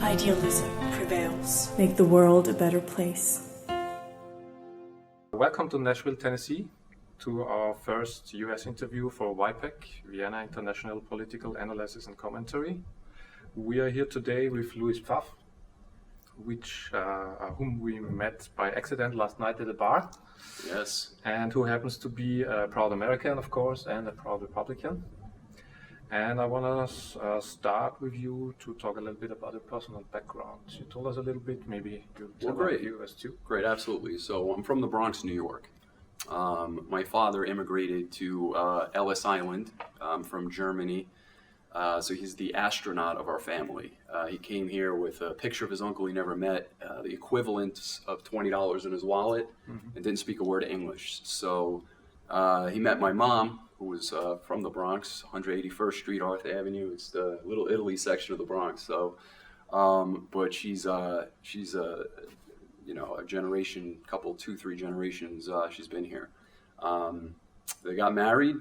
Idealism prevails. Make the world a better place. Welcome to Nashville, Tennessee, to our first US interview for WIPEC, Vienna International Political Analysis and Commentary. We are here today with Louis Pfaff, whom we met by accident last night at a bar. Yes. And who happens to be a proud American, of course, and a proud Republican. And I want to start with you to talk a little bit about your personal background. You told us a little bit, maybe you tell about you as too. Great, absolutely. So I'm from the Bronx, New York. My father immigrated to Ellis Island from Germany. So he's the astronaut of our family. He came here with a picture of his uncle he never met, the equivalent of $20 in his wallet, and didn't speak a word of English. So he met my mom, who was from the Bronx, 181st Street, Arth Avenue. It's the Little Italy section of the Bronx. So, but she's a generation, two, three generations. She's been here. They got married.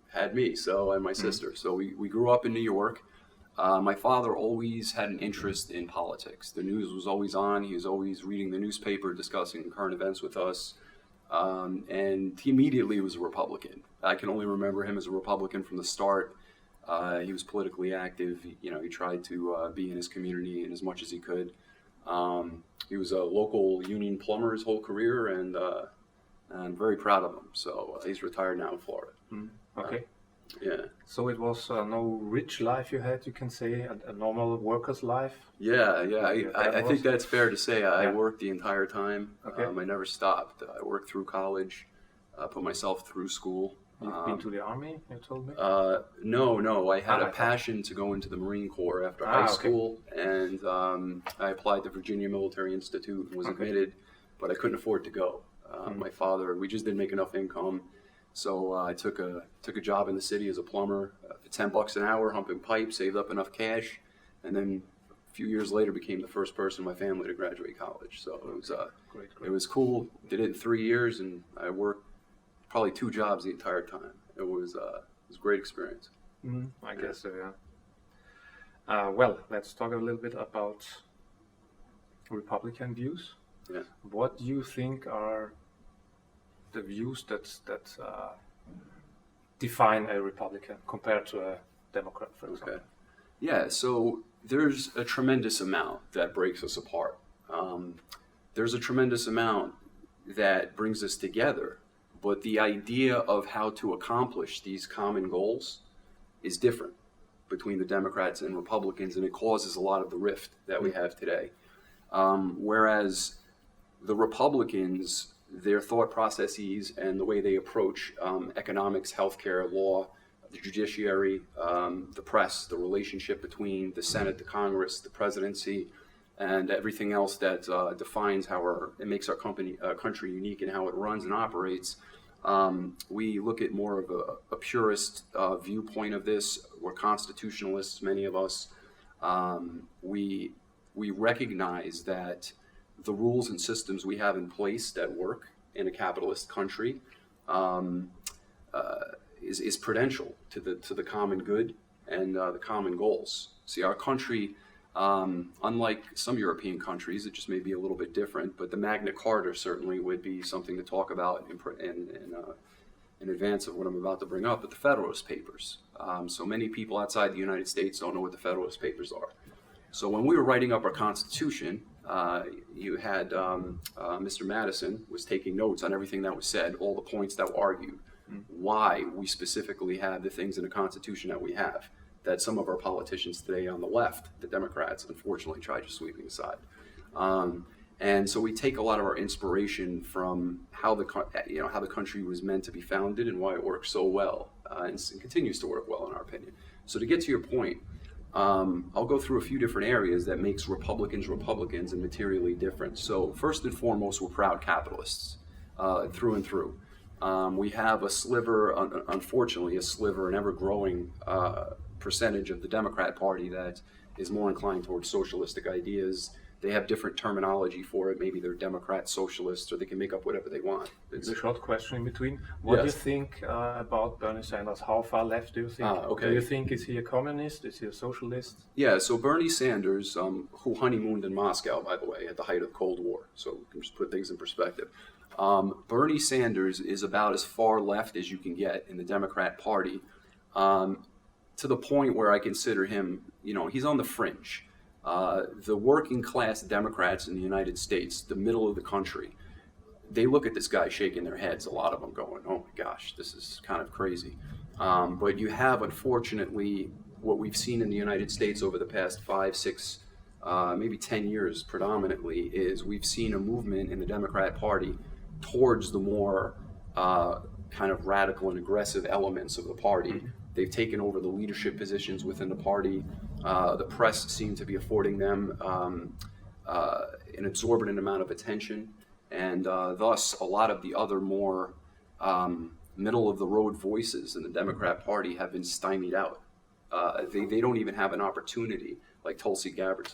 Had me, and my sister. So we grew up in New York. My father always had an interest in politics. The news was always on. He was always reading the newspaper, discussing current events with us. And he immediately was a Republican. I can only remember him as a Republican from the start. He was politically active. He tried to be in his community in as much as he could. He was a local union plumber his whole career, and I'm very proud of him. So he's retired now in Florida. Okay. Yeah. So it was no rich life you had, you can say, a normal worker's life? Yeah. I think that's fair to say. I worked the entire time. Okay. I never stopped. I worked through college, put myself through school. You've been to the Army, you told me? No. I had a passion to go into the Marine Corps after high school, and I applied to Virginia Military Institute and was admitted, but I couldn't afford to go. My father, we just didn't make enough income. So I took a job in the city as a plumber for $10 an hour, humping pipe, saved up enough cash, and then a few years later became the first person in my family to graduate college. So it was great. It was cool. Did it in 3 years, and I worked probably 2 jobs the entire time. It was a great experience. I guess so, yeah. Well, let's talk a little bit about Republican views. Yeah. What do you think are the views that define a Republican compared to a Democrat, for example? Okay. Yeah, so there's a tremendous amount that breaks us apart. There's a tremendous amount that brings us together, but the idea of how to accomplish these common goals is different between the Democrats and Republicans, and it causes a lot of the rift that we have today. Whereas the Republicans, their thought processes and the way they approach economics, healthcare, law, the judiciary, the press, the relationship between the Senate, the Congress, the presidency, and everything else that defines it makes our country unique and how it runs and operates. We look at more of a purist viewpoint of this. We're constitutionalists, many of us. We recognize that the rules and systems we have in place that work in a capitalist country is prudential to the common good and the common goals. See, our country, unlike some European countries, it just may be a little bit different, but the Magna Carta certainly would be something to talk about in advance of what I'm about to bring up, but the Federalist Papers. So many people outside the United States don't know what the Federalist Papers are. So when we were writing up our Constitution, you had Mr. Madison was taking notes on everything that was said, all the points that were argued, why we specifically have the things in the Constitution that we have, that some of our politicians today on the left, the Democrats, unfortunately try just sweeping aside. And so we take a lot of our inspiration from how the country was meant to be founded and why it works so well, and continues to work well in our opinion. So to get to your point, I'll go through a few different areas that makes Republicans and materially different. So first and foremost, we're proud capitalists through and through. We have a sliver, unfortunately, an ever-growing percentage of the Democrat Party that is more inclined towards socialistic ideas, they have different terminology for it. Maybe they're Democrats, socialists, or they can make up whatever they want. It's a short question in between. What do you Yes. think about Bernie Sanders? How far left do you think? Okay. Do you think is he a communist? Is he a socialist? Yeah, so Bernie Sanders, who honeymooned in Moscow, by the way, at the height of the Cold War, so we can just put things in perspective. Bernie Sanders is about as far left as you can get in the Democrat Party, to the point where I consider him, he's on the fringe. The working class Democrats in the United States, the middle of the country, they look at this guy shaking their heads, a lot of them going, oh my gosh, this is kind of crazy. But you have, unfortunately, what we've seen in the United States over the past 5, 6, maybe 10 years predominantly, is we've seen a movement in the Democrat Party towards the more kind of radical and aggressive elements of the party. They've taken over the leadership positions within the party. The press seem to be affording them an exorbitant amount of attention, and thus a lot of the other more middle-of-the-road voices in the Democrat Party have been stymied out. They don't even have an opportunity. Like Tulsi Gabbard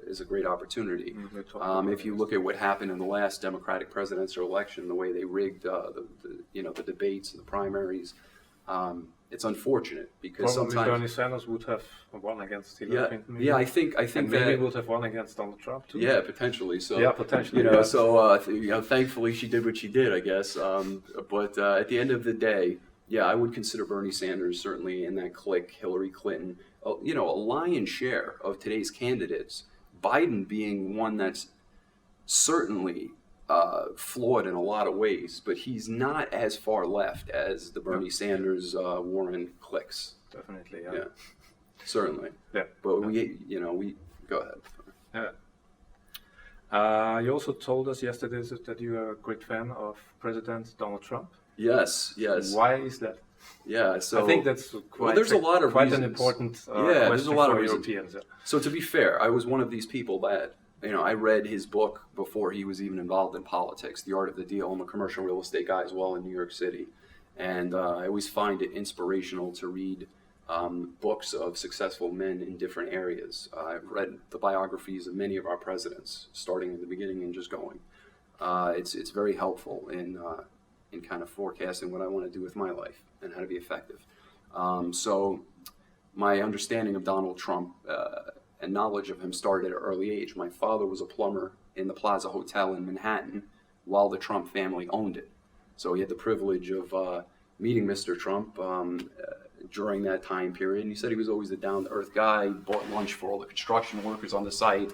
is a great opportunity. If you look at what happened in the last Democratic presidential election, the way they rigged the debates and the primaries, it's unfortunate because Probably sometimes Bernie Sanders would have won against Hillary Clinton. Maybe. Yeah, I think And maybe that he would have won against Donald Trump too. yeah, potentially. So Yeah, potentially, You know, yeah. so thankfully she did what she did, I guess. But at the end of the day, yeah, I would consider Bernie Sanders certainly in that clique. Hillary Clinton, a lion's share of today's candidates. Biden being one that's certainly flawed in a lot of ways, but he's not as far left as the Bernie Sanders, Warren cliques. Definitely, Yeah, certainly. Yeah. But we go ahead. Yeah. You also told us yesterday that you are a great fan of President Donald Trump. Yes. Why is that? Yeah, so I think that's quite, there's a lot of quite an reasons. important There's question a lot of for reasons. Europeans. So to be fair, I was one of these people that, I read his book before he was even involved in politics, The Art of the Deal. I'm a commercial real estate guy as well in New York City. And I always find it inspirational to read books of successful men in different areas. I've read the biographies of many of our presidents, starting in the beginning and just going. It's very helpful in kind of forecasting what I want to do with my life and how to be effective. So my understanding of Donald Trump and knowledge of him started at an early age. My father was a plumber in the Plaza Hotel in Manhattan while the Trump family owned it. So he had the privilege of meeting Mr. Trump during that time period. And he said he was always the down-to-earth guy, bought lunch for all the construction workers on the site,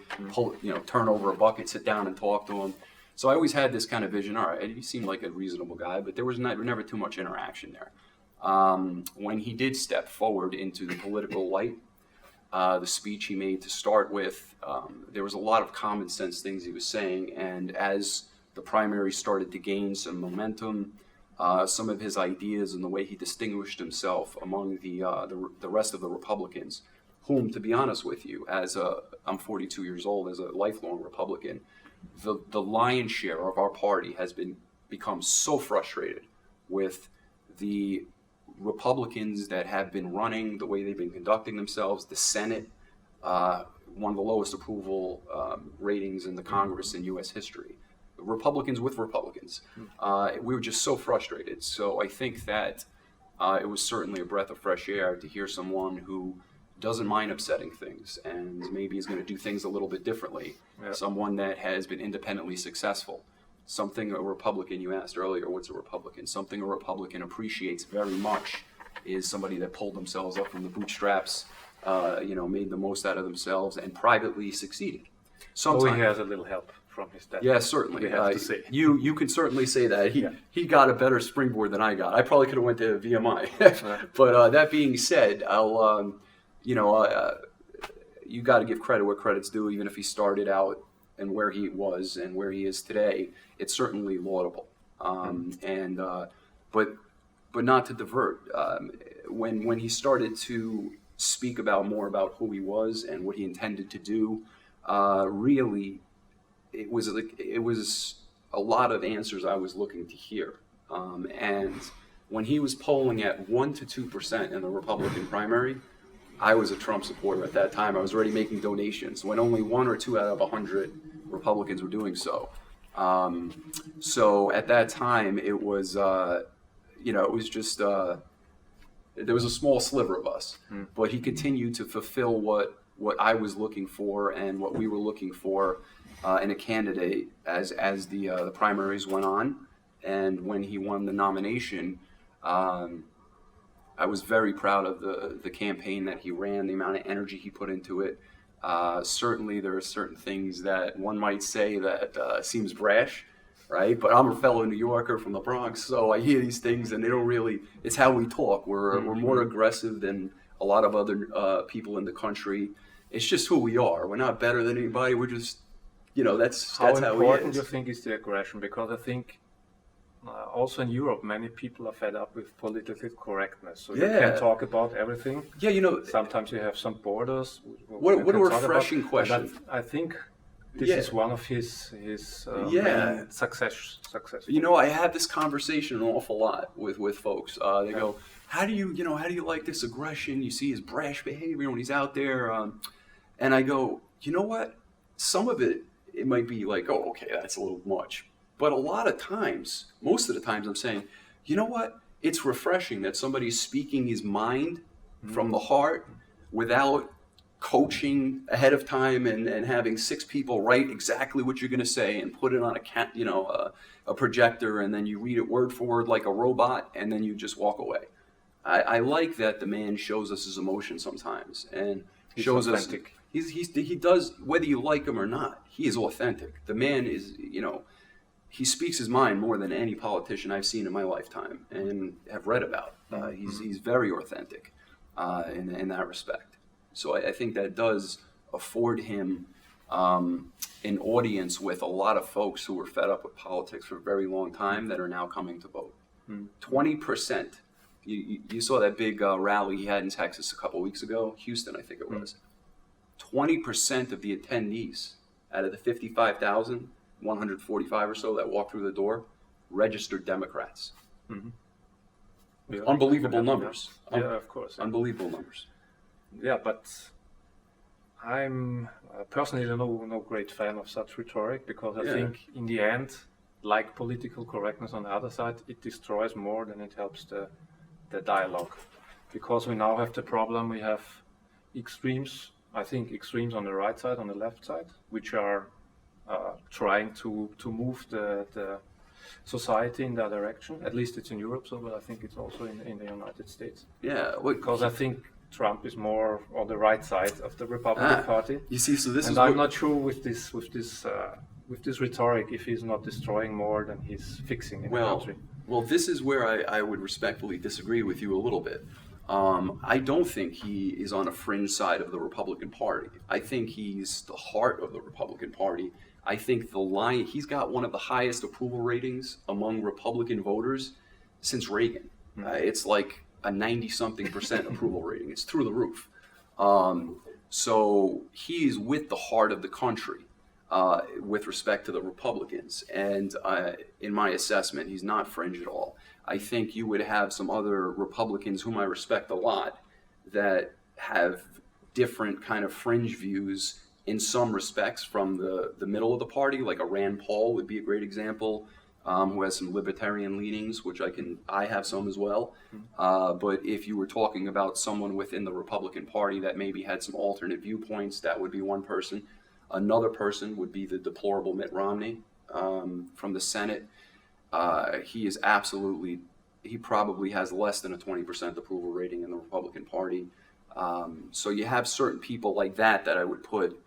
turn over a bucket, sit down and talk to him. So I always had this kind of vision. All right, he seemed like a reasonable guy, but there was never too much interaction there. When he did step forward into the political light, the speech he made to start with, there was a lot of common sense things he was saying. And as the primary started to gain some momentum, some of his ideas and the way he distinguished himself among the rest of the Republicans, whom, to be honest with you, I'm 42 years old, as a lifelong Republican, the lion's share of our party has become so frustrated with the Republicans that have been running, the way they've been conducting themselves, the Senate, one of the lowest approval ratings in the Congress in U.S. history. Republicans with Republicans. We were just so frustrated. So I think that it was certainly a breath of fresh air to hear someone who doesn't mind upsetting things and maybe is going to do things a little bit differently. Yeah. Someone that has been independently successful. Something a Republican, you asked earlier, what's a Republican? Something a Republican appreciates very much is somebody that pulled themselves up from the bootstraps, made the most out of themselves and privately succeeded. Sometimes he has a little help from his dad. Yeah, certainly. We have to say. You can certainly say that. He got a better springboard than I got. I probably could have went to VMI. But that being said, you got to give credit where credit's due, even if he started out and where he was and where he is today. It's certainly laudable. But not to divert. When he started to speak more about who he was and what he intended to do, really, it was a lot of answers I was looking to hear. And when he was polling at 1 to 2% in the Republican primary, I was a Trump supporter at that time. I was already making donations. When only 1 or 2 out of 100 Republicans were doing so. So at that time, it was, it was just, there was a small sliver of us, but he continued to fulfill what I was looking for and what we were looking for in a candidate as the primaries went on. And when he won the nomination, I was very proud of the campaign that he ran, the amount of energy he put into it. Certainly there are certain things that one might say that seems brash, right? But I'm a fellow New Yorker from the Bronx, so I hear these things and they don't really, it's how we talk. We're more aggressive than a lot of other people in the country. It's just who we are. We're not better than anybody. We're just, that's how important we is. You think is the aggression? Because I think also in Europe, many people are fed up with political correctness. So you can't talk about everything. Yeah, sometimes you have some borders. What a refreshing question. I think this is one of his main success. I have this conversation an awful lot with folks. They go, how do you like this aggression? You see his brash behavior when he's out there. And I go, you know what? Some of it might be like, oh, okay, that's a little much. But a lot of times, most of the times I'm saying, you know what? It's refreshing that somebody's speaking his mind from the heart without coaching ahead of time and having 6 people write exactly what you're going to say and put it on a projector, and then you read it word for word like a robot, and then you just walk away. I like that the man shows us his emotion sometimes and shows authentic. He does, whether you like him or not, he is authentic. The man is, he speaks his mind more than any politician I've seen in my lifetime and have read about. He's very authentic in that respect. So I think that does afford him an audience with a lot of folks who were fed up with politics for a very long time that are now coming to vote. 20%. You saw that big rally he had in Texas a couple weeks ago, Houston, I think it was. 20% of the attendees out of the 55,000, 145 or so that walked through the door, registered Democrats. Yeah, unbelievable numbers. Yeah, of course. Unbelievable numbers. Yeah, but I'm personally no great fan of such rhetoric, because I think in the end, like political correctness on the other side, it destroys more than it helps the dialogue. Because we now have the problem, we have extremes, I think extremes on the right side, on the left side, which are trying to move the society in that direction. At least it's in Europe, but I think it's also in the United States. Yeah, because I think Trump is more on the right side of the Republican Party. You see, so this and is. I'm not sure with this rhetoric if he's not destroying more than he's fixing in the country. Well, this is where I would respectfully disagree with you a little bit. I don't think he is on a fringe side of the Republican Party. I think he's the heart of the Republican Party. I think he's got one of the highest approval ratings among Republican voters since Reagan. It's like a 90-something% approval rating. It's through the roof. So he's with the heart of the country with respect to the Republicans. And in my assessment, he's not fringe at all. I think you would have some other Republicans whom I respect a lot that have different kind of fringe views in some respects from the middle of the party, like a Rand Paul would be a great example, who has some libertarian leanings, which I have some as well. But if you were talking about someone within the Republican Party that maybe had some alternate viewpoints, that would be one person. Another person would be the deplorable Mitt Romney from the Senate. He probably has less than a 20% approval rating in the Republican Party. So you have certain people like that I would put,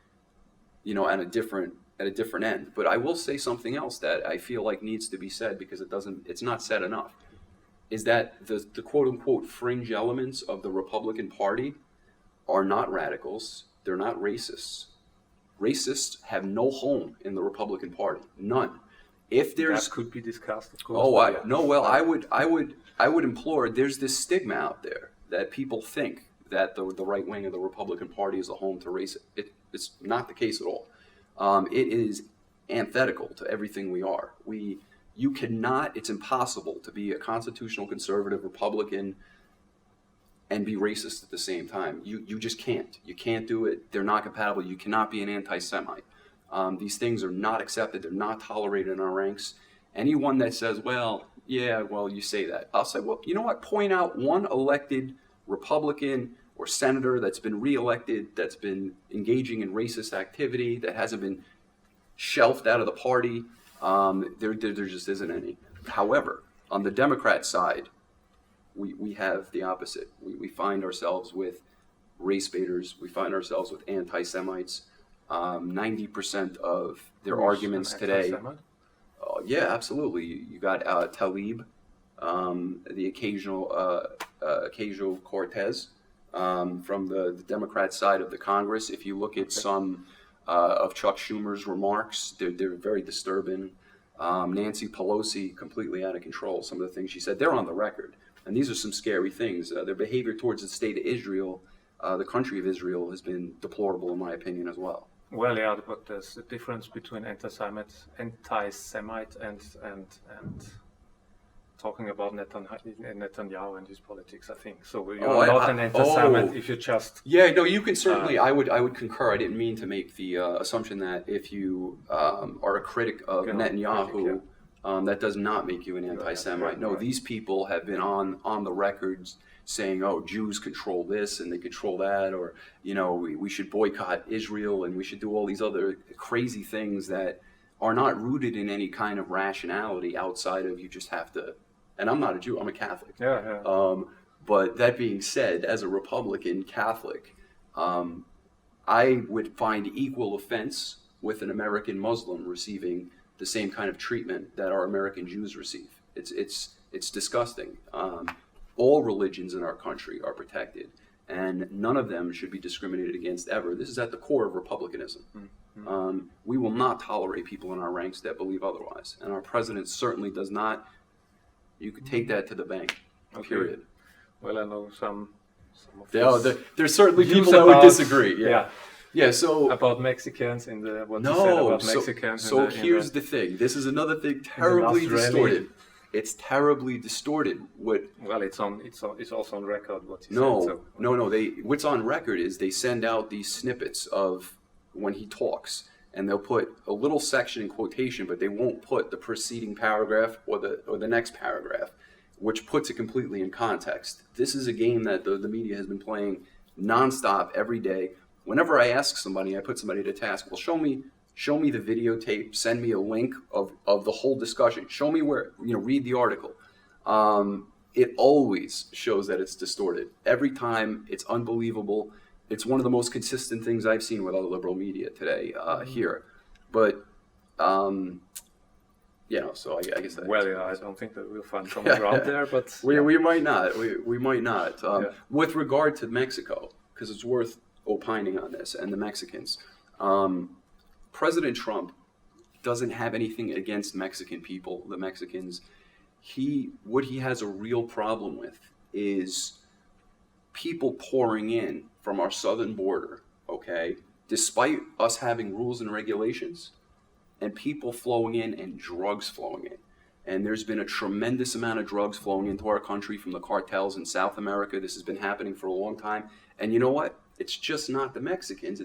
at a different end. But I will say something else that I feel like needs to be said, because it's not said enough, is that the quote unquote fringe elements of the Republican Party are not radicals. They're not racists. Racists have no home in the Republican Party. None. If there's that could be discussed, of course. I would implore. There's this stigma out there that people think that the right wing of the Republican Party is a home to race. It's not the case at all. It is antithetical to everything we are. You cannot. It's impossible to be a constitutional conservative Republican and be racist at the same time. You just can't. You can't do it. They're not compatible. You cannot be an anti-Semite. These things are not accepted. They're not tolerated in our ranks. Anyone that says, well, yeah, well, you say that. I'll say, well, you know what? Point out one elected Republican or senator that's been reelected, that's been engaging in racist activity, that hasn't been shelved out of the party. There just isn't any. However, on the Democrat side, we have the opposite. We find ourselves with race baiters. We find ourselves with anti-Semites. 90% of their arguments today. Yeah, absolutely. You got Talib, the occasional Cortez from the Democrat side of the Congress. If you look at some of Chuck Schumer's remarks, they're very disturbing. Nancy Pelosi, completely out of control. Some of the things she said, they're on the record. And these are some scary things. Their behavior towards the state of Israel, the country of Israel, has been deplorable, in my opinion, as well. Well, yeah, but there's a difference between anti-Semite and talking about Netanyahu and his politics, I think. So you're not an anti-Semite if you just... Yeah, no, you can certainly, I would concur. I didn't mean to make the assumption that if you are a critic of Netanyahu, that does not make you an anti-Semite. No, these people have been on the records saying, oh, Jews control this and they control that, or, you know, we should boycott Israel and we should do all these other crazy things that are not rooted in any kind of rationality outside of you just have to, and I'm not a Jew, I'm a Catholic. But that being said, as a Republican Catholic, I would find equal offense with an American Muslim receiving the same kind of treatment that our American Jews receive. It's disgusting. All religions in our country are protected, and none of them should be discriminated against ever. This is at the core of republicanism. Mm-hmm. We will not tolerate people in our ranks that believe otherwise, and our president certainly does not. You could take that to the bank, period. Well, I know some of there's certainly people that would disagree. Yeah, so about Mexicans in the what you said about Mexicans. So here's the thing. This is another thing terribly distorted. It's terribly distorted. Well, it's also on record what he said. No. What's on record is they send out these snippets of when he talks, and they'll put a little section in quotation, but they won't put the preceding paragraph or the next paragraph, which puts it completely in context. This is a game that the media has been playing nonstop every day. Whenever I ask somebody, I put somebody to task. Well, show me the videotape, send me a link of the whole discussion. Show me where, read the article. It always shows that it's distorted. Every time, it's unbelievable. It's one of the most consistent things I've seen with all the liberal media today here. But, so I guess that... Well, yeah, I don't think that we'll find common ground there, but... We might not. We might not. With regard to Mexico, because it's worth opining on this, and the Mexicans... President Trump doesn't have anything against Mexican people, the Mexicans. What he has a real problem with is people pouring in from our southern border, okay, despite us having rules and regulations, and people flowing in and drugs flowing in. And there's been a tremendous amount of drugs flowing into our country from the cartels in South America. This has been happening for a long time. And you know what? It's just not the Mexicans.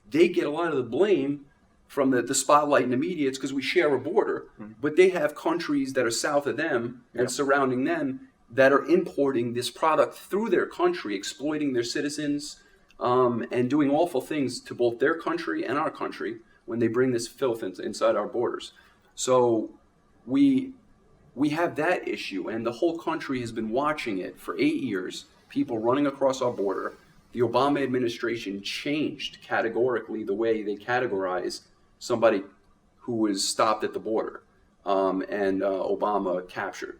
They get a lot of the blame from the spotlight in the media. It's because we share a border, but they have countries that are south of them and surrounding them that are importing this product through their country, exploiting their citizens, and doing awful things to both their country and our country when they bring this filth inside our borders. So we have that issue, and the whole country has been watching it for 8 years, people running across our border. The Obama administration changed categorically the way they categorize somebody who was stopped at the border, and Obama captured.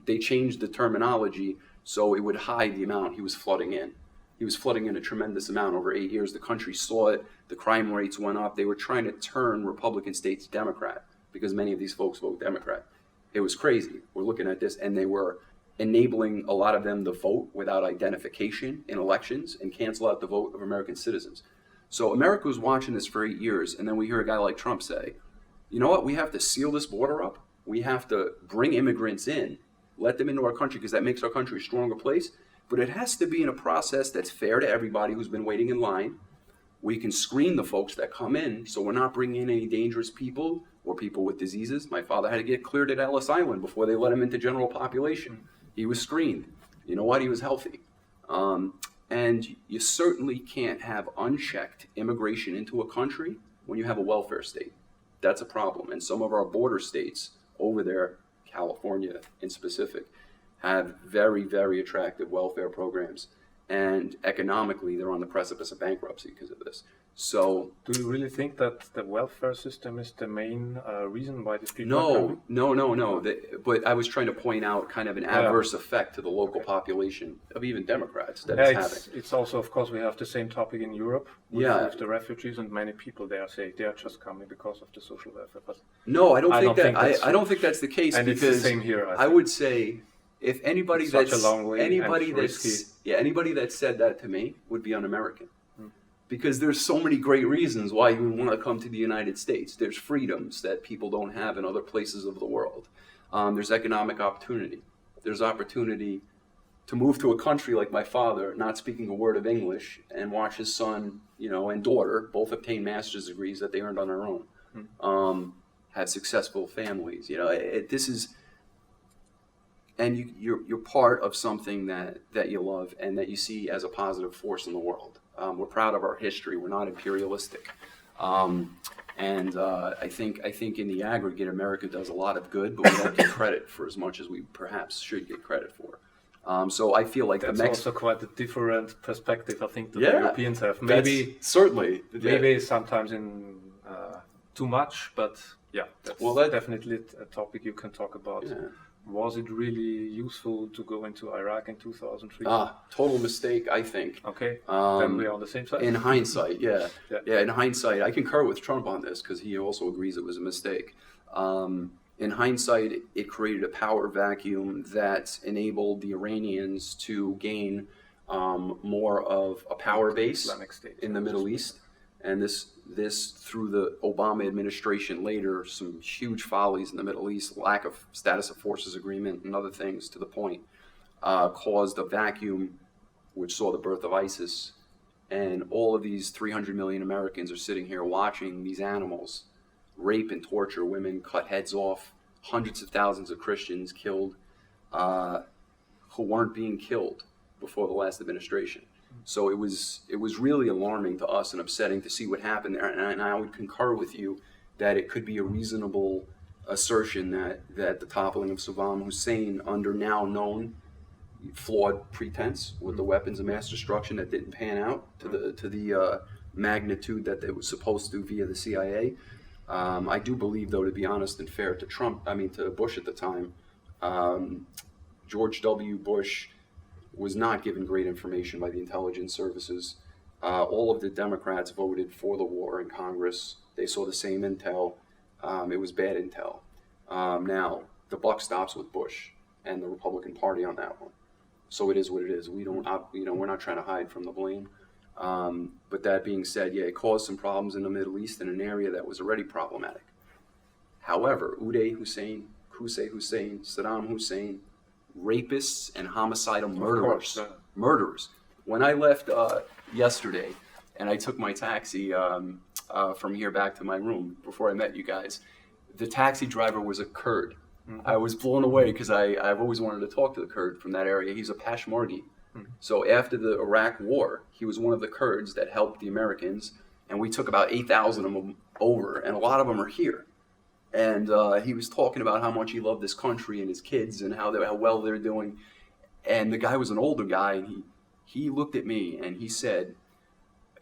They changed the terminology so it would hide the amount he was flooding in. He was flooding in a tremendous amount over 8 years. The country saw it. The crime rates went up. They were trying to turn Republican states Democrat because many of these folks vote Democrat. It was crazy. We're looking at this, and they were enabling a lot of them to vote without identification in elections and cancel out the vote of American citizens. So America was watching this for 8 years, and then we hear a guy like Trump say, you know what, we have to seal this border up. We have to bring immigrants in, let them into our country because that makes our country a stronger place. But it has to be in a process that's fair to everybody who's been waiting in line, We can screen the folks that come in, so we're not bringing in any dangerous people or people with diseases. My father had to get cleared at Ellis Island before they let him into general population. He was screened. You know what? He was healthy. And you certainly can't have unchecked immigration into a country when you have a welfare state. That's a problem. And some of our border states over there, California in specific, have very, very attractive welfare programs. And economically, they're on the precipice of bankruptcy because of this. So, do you really think that the welfare system is the main reason why these people are coming? No. But I was trying to point out kind of an adverse effect to the local population of even Democrats that it's having. It's also, of course, we have the same topic in Europe with the refugees, and many people there say they are just coming because of the social welfare. But no, I don't think that's the case, and because it's the same here, I would say if anybody that said that to me would be un-American. Because there's so many great reasons why you would want to come to the United States. There's freedoms that people don't have in other places of the world. There's economic opportunity. There's opportunity to move to a country like my father, not speaking a word of English, and watch his son, and daughter both obtain master's degrees that they earned on their own. Have successful families. This is, and you're part of something that you love and that you see as a positive force in the world. We're proud of our history. We're not imperialistic, and I think in the aggregate, America does a lot of good, but we don't get credit for as much as we perhaps should get credit for. So I feel like that's also quite a different perspective. I think that the Europeans have. Maybe sometimes in too much, but that's definitely a topic you can talk about. Yeah. Was it really useful to go into Iraq in 2003? Total mistake, I think. Okay, then we're on the same side. In hindsight, yeah. In hindsight, I concur with Trump on this because he also agrees it was a mistake. In hindsight, it created a power vacuum that enabled the Iranians to gain more of a power base in the Middle East. And this through the Obama administration later, some huge follies in the Middle East, lack of status of forces agreement and other things to the point, caused a vacuum which saw the birth of ISIS. And all of these 300 million Americans are sitting here watching these animals rape and torture women, cut heads off, hundreds of thousands of Christians killed who weren't being killed before the last administration. So it was really alarming to us and upsetting to see what happened there. And I would concur with you that it could be a reasonable assertion that the toppling of Saddam Hussein under now known flawed pretense with the weapons of mass destruction that didn't pan out to the magnitude that it was supposed to via the CIA. I do believe, though, to be honest and fair to Bush at the time, George W. Bush was not given great information by the intelligence services. All of the Democrats voted for the war in Congress. They saw the same intel. It was bad intel. Now, the buck stops with Bush and the Republican Party on that one. So it is what it is. We're not trying to hide from the blame. But that being said, it caused some problems in the Middle East in an area that was already problematic. However, Uday Hussein, Qusay Hussein, Saddam Hussein, rapists and homicidal murderers. When I left yesterday and I took my taxi from here back to my room before I met you guys, the taxi driver was a Kurd. Mm-hmm. I was blown away because I've always wanted to talk to the Kurd from that area. He's a Peshmergi. Mm-hmm. So after the Iraq war, he was one of the Kurds that helped the Americans, and we took about 8,000 of them over, and a lot of them are here. And he was talking about how much he loved this country and his kids and how well they're doing. And the guy was an older guy, and he looked at me and he said,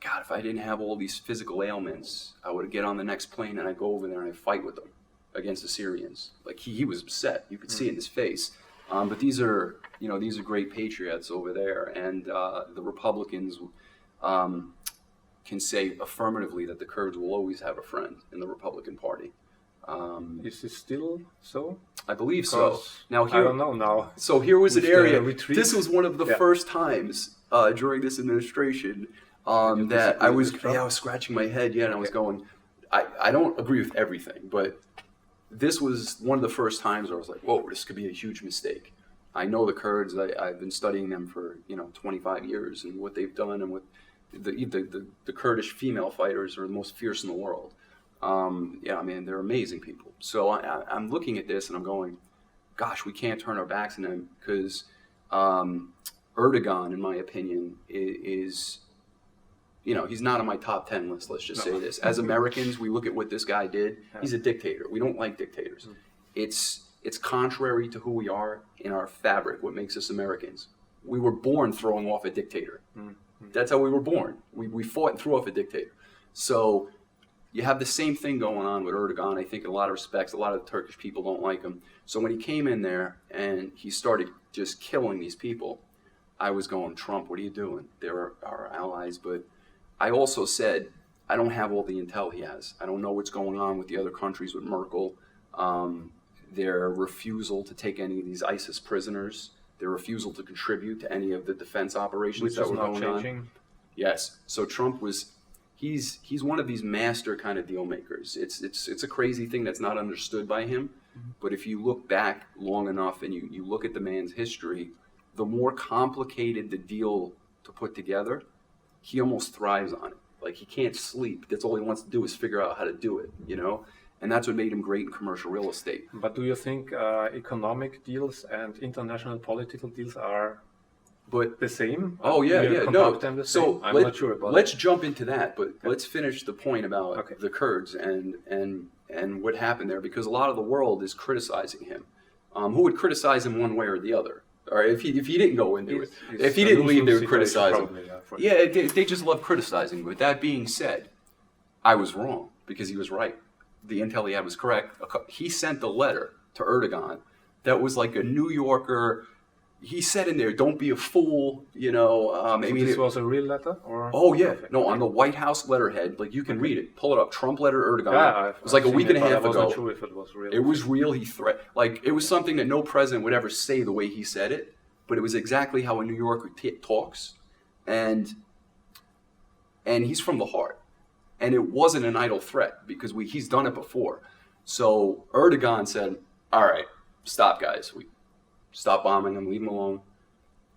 God, if I didn't have all these physical ailments, I would get on the next plane and I'd go over there and I'd fight with them against the Syrians. Like he was upset. You could see it in his face. But these are great patriots over there. And the Republicans can say affirmatively that the Kurds will always have a friend in the Republican Party. Is this still so? I believe so. Now I don't know now. So here was an area. This was one of the first times during this administration that I was scratching my head. Yeah, and I was going. I don't agree with everything, but this was one of the first times where I was like, whoa, this could be a huge mistake. I know the Kurds. I've been studying them for 25 years and what they've done and what the Kurdish female fighters are the most fierce in the world. Yeah, I mean, they're amazing people. So I'm looking at this and I'm going, gosh, we can't turn our backs on them because Erdogan, in my opinion, is he's not on my top 10 list. Let's just say this. As Americans, we look at what this guy did. He's a dictator. We don't like dictators. It's contrary to who we are in our fabric, what makes us Americans. We were born throwing off a dictator. That's how we were born. We fought and threw off a dictator. So you have the same thing going on with Erdogan. I think in a lot of respects, a lot of the Turkish people don't like him. So when he came in there and he started just killing these people, I was going, Trump, what are you doing? They're our allies. But I also said, I don't have all the intel he has. I don't know what's going on with the other countries with Merkel. Their refusal to take any of these ISIS prisoners, their refusal to contribute to any of the defense operations that were going on. Yes. So Trump he's one of these master kind of deal makers. It's a crazy thing that's not understood by him. But if you look back long enough and you look at the man's history, the more complicated the deal to put together, he almost thrives on it. Like he can't sleep. That's all he wants to do is figure out how to do it, And that's what made him great in commercial real estate. But do you think economic deals and international political deals are the same? Oh, yeah. No. So I'm not sure about let's jump into that, but let's finish the point about the Kurds and what happened there, because a lot of the world is criticizing him. Who would criticize him one way or the other? Or if he didn't go into it, if he didn't leave, they would criticize him. Yeah, they just love criticizing. With that being said, I was wrong because he was right. The intel he had was correct. He sent a letter to Erdogan that was like a New Yorker. He said in there, "Don't be a fool." This was a real letter, or no, on the White House letterhead, like you can read it. Pull it up. Trump letter Erdogan. It was like a week and a half ago. I wasn't sure if it was real. It was real. He it was something that no president would ever say the way he said it, but it was exactly how a New Yorker talks, and he's from the heart. And it wasn't an idle threat because he's done it before. So Erdogan said, all right, stop, guys. Stop bombing them, leave them alone.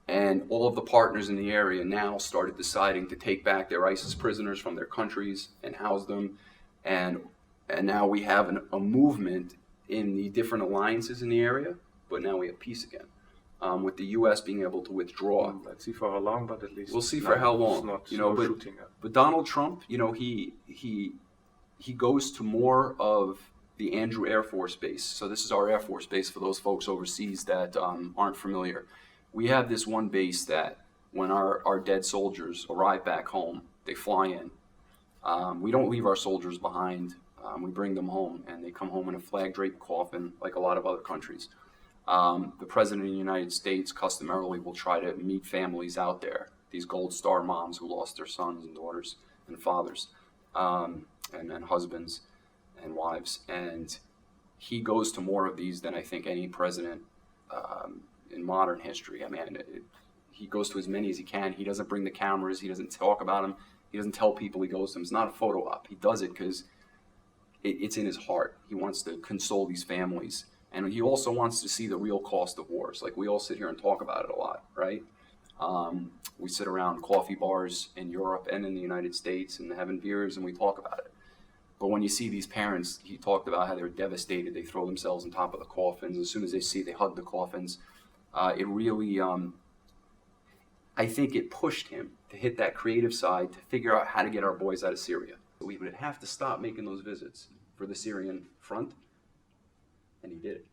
And all of the partners in the area now started deciding to take back their ISIS prisoners from their countries and house them. And now we have a movement in the different alliances in the area, but now we have peace again. With the U.S. being able to withdraw. Let's see for how long, but at least we'll see for how long. But Donald Trump, he goes to more of the Andrew Air Force Base. So this is our Air Force Base for those folks overseas that aren't familiar. We have this one base that when our dead soldiers arrive back home, they fly in. We don't leave our soldiers behind. We bring them home, and they come home in a flag-draped coffin like a lot of other countries. The President of the United States customarily will try to meet families out there, these Gold Star moms who lost their sons and daughters and fathers, and husbands and wives. And he goes to more of these than I think any president in modern history. I mean, he goes to as many as he can. He doesn't bring the cameras. He doesn't talk about them. He doesn't tell people he goes to them. It's not a photo op. He does it because it's in his heart. He wants to console these families. And he also wants to see the real cost of wars. Like we all sit here and talk about it a lot, right? We sit around coffee bars in Europe and in the United States and having beers and we talk about it. But when you see these parents, he talked about how they're devastated. They throw themselves on top of the coffins. As soon as they hug the coffins. It really, I think it pushed him to hit that creative side to figure out how to get our boys out of Syria. We would have to stop making those visits for the Syrian front. And he did it.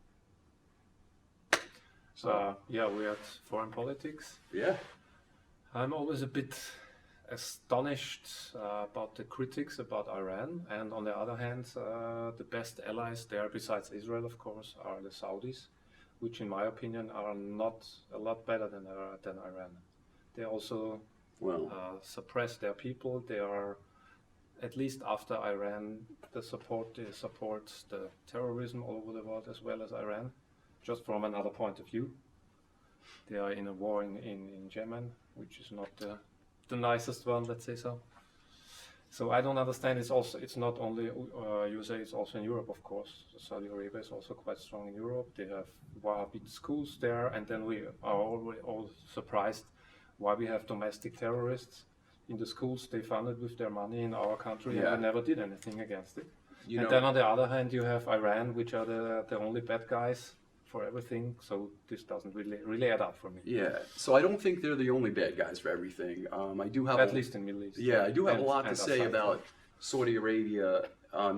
So we had foreign politics. Yeah. I'm always a bit astonished about the critics about Iran, and on the other hand, the best allies there, besides Israel, of course, are the Saudis, which, in my opinion, are not a lot better than Iran. They also suppress their people. They are, at least after Iran, they support the terrorism all over the world as well as Iran, just from another point of view. They are in a war in Yemen, which is not the nicest one, let's say so. So I don't understand. It's not only USA, it's also in Europe, of course. Saudi Arabia is also quite strong in Europe. They have Wahhabite schools there, and then we are all surprised why we have domestic terrorists. in the schools they funded with their money in our country, Yeah. and they never did anything against it. You And know, then on the other hand, you have Iran, which are the only bad guys for everything. So this doesn't really add up for me. yeah. So I don't think they're the only bad guys for everything. I do have At least in Middle East. Yeah, I do have a And- lot to and say outside. about Saudi Arabia,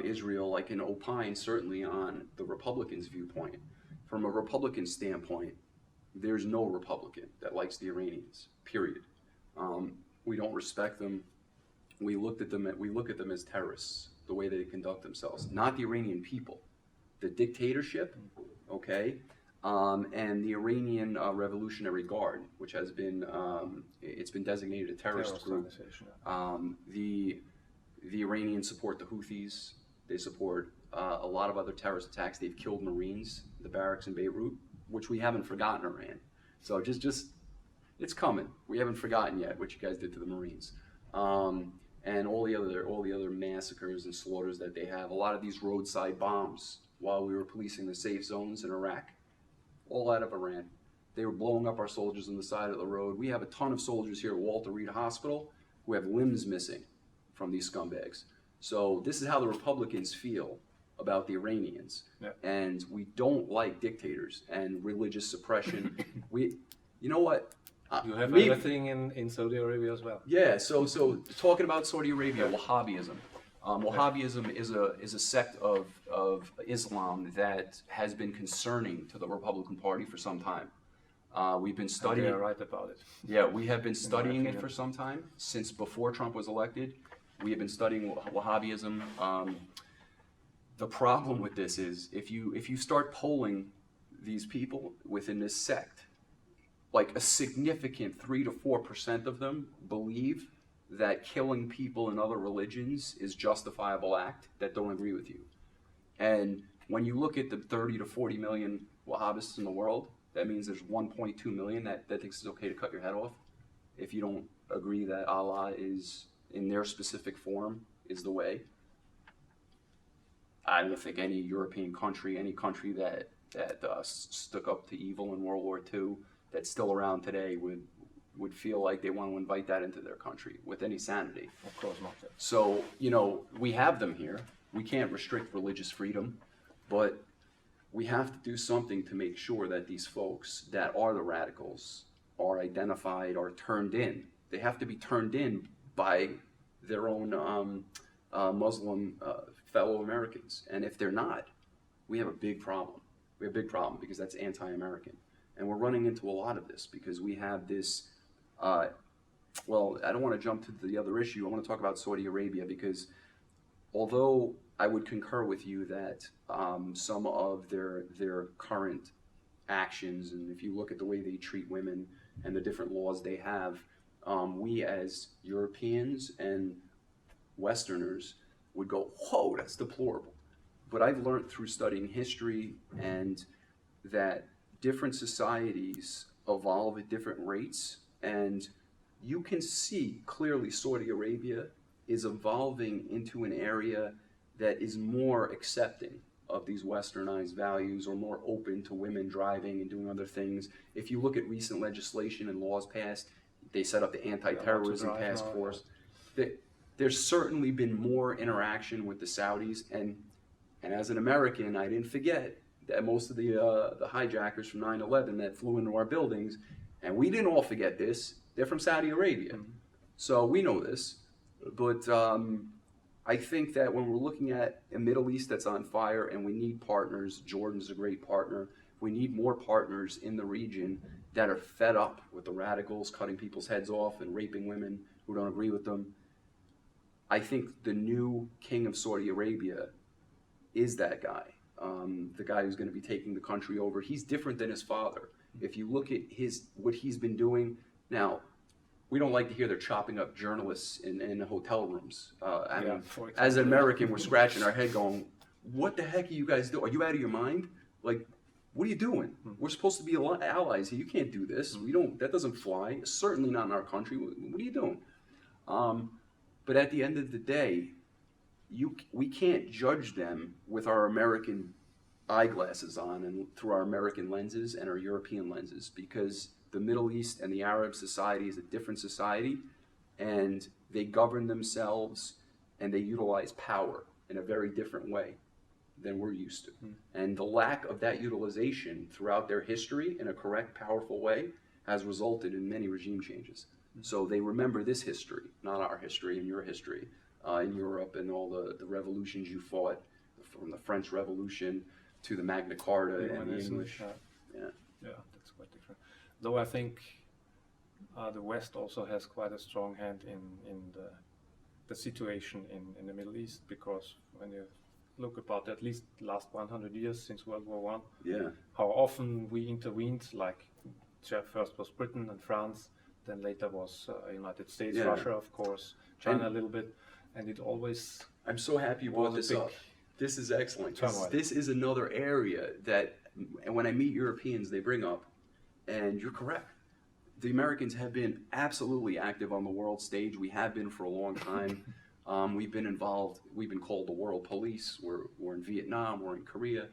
Israel. I can opine certainly on the Republicans' viewpoint. From a Republican standpoint, there's no Republican that likes the Iranians. Period. We don't respect them. We look at them as terrorists. The way they conduct themselves, not the Iranian people, the dictatorship, okay, and the Iranian Revolutionary Guard, which has been it's been designated a terrorist group. Organization. The Iranians support the Houthis. They support a lot of other terrorist attacks. They've killed Marines, the barracks in Beirut, which we haven't forgotten Iran. So just it's coming. We haven't forgotten yet what you guys did to the Marines. And all the other massacres and slaughters that they have. A lot of these roadside bombs while we were policing the safe zones in Iraq, all out of Iran. They were blowing up our soldiers on the side of the road. We have a ton of soldiers here at Walter Reed Hospital who have limbs missing from these scumbags. So this is how the Republicans feel about the Iranians. Yeah. And we don't like dictators and religious suppression. You know what? You have maybe- everything in Saudi Arabia as well. Yeah, so talking about Saudi Arabia, Wahhabism. Wahhabism is a sect of Islam that has been concerning to the Republican Party for some time. We've been And studying. they are right about it. Yeah, we have been studying it opinion. for some time, since before Trump was elected. We have been studying Wahhabism. The problem with this is if you start polling these people within this sect, like a significant 3 to 4% of them believe that killing people in other religions is justifiable act that don't agree with you. And when you look at the 30 to 40 million Wahhabists in the world, that means there's 1.2 million that thinks it's okay to cut your head off if you don't agree that Allah is, in their specific form, is the way. I don't think any European country, any country that stuck up to evil in World War II, that's still around today, would feel like they want to invite that into their country with any sanity. Of course not. So, we have them here. We can't restrict religious freedom, but we have to do something to make sure that these folks that are the radicals are identified, are turned in. They have to be turned in by their own Muslim fellow Americans. And if they're not, we have a big problem. We have a big problem because that's anti-American. And we're running into a lot of this because we have this, well, I don't want to jump to the other issue. I want to talk about Saudi Arabia because although I would concur with you that some of their current actions, and if you look at the way they treat women and the different laws they have, we as Europeans and Westerners would go, whoa, that's deplorable. But I've learned through studying history and that different societies evolve at different rates, and you can see clearly Saudi Arabia is evolving into an area that is more accepting of these westernized values or more open to women driving and doing other things. If you look at recent legislation and laws passed, they set up the anti-terrorism task force. There's certainly been more interaction with the Saudis, and as an American, I didn't forget that most of the hijackers from 9/11 that flew into our buildings, and we didn't all forget this, they're from Saudi Arabia. Mm-hmm. So we know this, but I think that when we're looking at a Middle East that's on fire and we need partners, Jordan's a great partner, we need more partners in the region that are fed up with the radicals cutting people's heads off and raping women who don't agree with them. I think the new king of Saudi Arabia is that guy, the guy who's going to be taking the country over. He's different than his father. If you look at what he's been doing, now, we don't like to hear they're chopping up journalists in hotel rooms. I mean, as an American, we're scratching our head going, what the heck are you guys doing? Are you out of your mind? Like, what are you doing? We're supposed to be allies here. You can't do this. That doesn't fly. Certainly not in our country. What are you doing? But at the end of the day, we can't judge them with our American eyeglasses on and through our American lenses and our European lenses, because the Middle East and the Arab society is a different society, and they govern themselves, and they utilize power in a very different way than we're used to. And the lack of that utilization throughout their history in a correct, powerful way has resulted in many regime changes. So they remember this history, not our history and your history in Europe and all the revolutions you fought, from the French Revolution to the Magna Carta and the English. Yeah, that's quite different. Though I think the West also has quite a strong hand in the situation in the Middle East, because when you look about at least the last 100 years since World War One, how often we intervened, like first was Britain and France, then later was United States, Russia, of course, China a little bit, and it always... I'm so happy you brought this up. This is excellent. This is another area that, when I meet Europeans, they bring up, and you're correct. The Americans have been absolutely active on the world stage. We have been for a long time. We've been involved. We've been called the world police. We're in Vietnam. We're in Korea,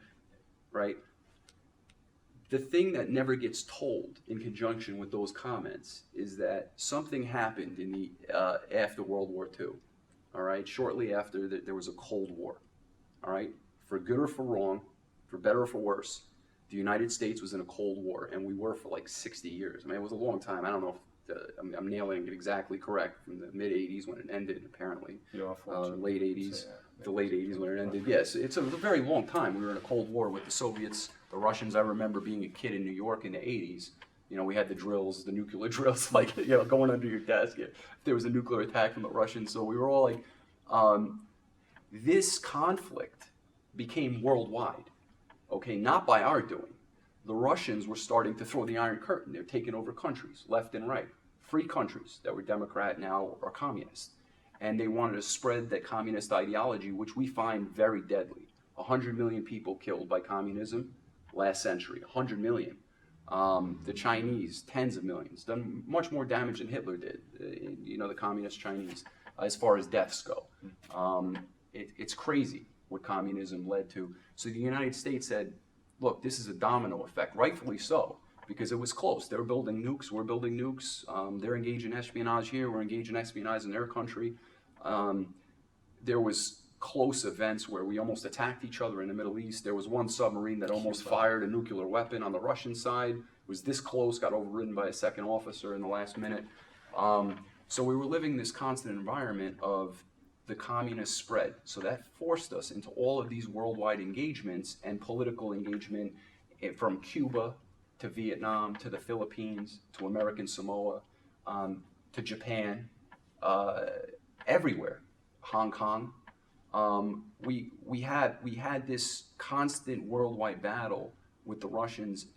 right? The thing that never gets told in conjunction with those comments is that something happened in the after World War II. All right, shortly after there was a Cold War. All right, for good or for wrong, for better or for worse, the United States was in a Cold War, and we were for like 60 years. I mean, it was a long time. I don't know if I'm nailing it exactly correct, from the mid 80s when it ended, apparently. Late 80s, the late 80s when it ended. Yes, it's a very long time. We were in a Cold War with the Soviets, the Russians. I remember being a kid in New York in the 80s. You know, we had the drills, the nuclear drills, like, you know, going under your desk if there was a nuclear attack from the Russians. So we were all like, this conflict became worldwide, okay, not by our doing. The Russians were starting to throw the Iron Curtain. They're taking over countries, left and right, free countries that were Democrat now are communist. And they wanted to spread that communist ideology, which we find very deadly. 100 million people killed by communism last century, 100 million. The Chinese, tens of millions, done much more damage than Hitler did, you know, the communist Chinese, as far as deaths go. It's crazy what communism led to. So the United States said, look, this is a domino effect, rightfully so, because it was close. They were building nukes, we're building nukes. They're engaged in espionage here, we're engaged in espionage in their country. There was close events where we almost attacked each other in the Middle East. There was one submarine that almost fired a nuclear weapon on the Russian side. It was this close, got overridden by a second officer in the last minute. So we were living this constant environment of the communist spread. So that forced us into all of these worldwide engagements and political engagement, from Cuba to Vietnam to the Philippines to American Samoa to Japan, everywhere, Hong Kong. We had this constant worldwide battle with the Russians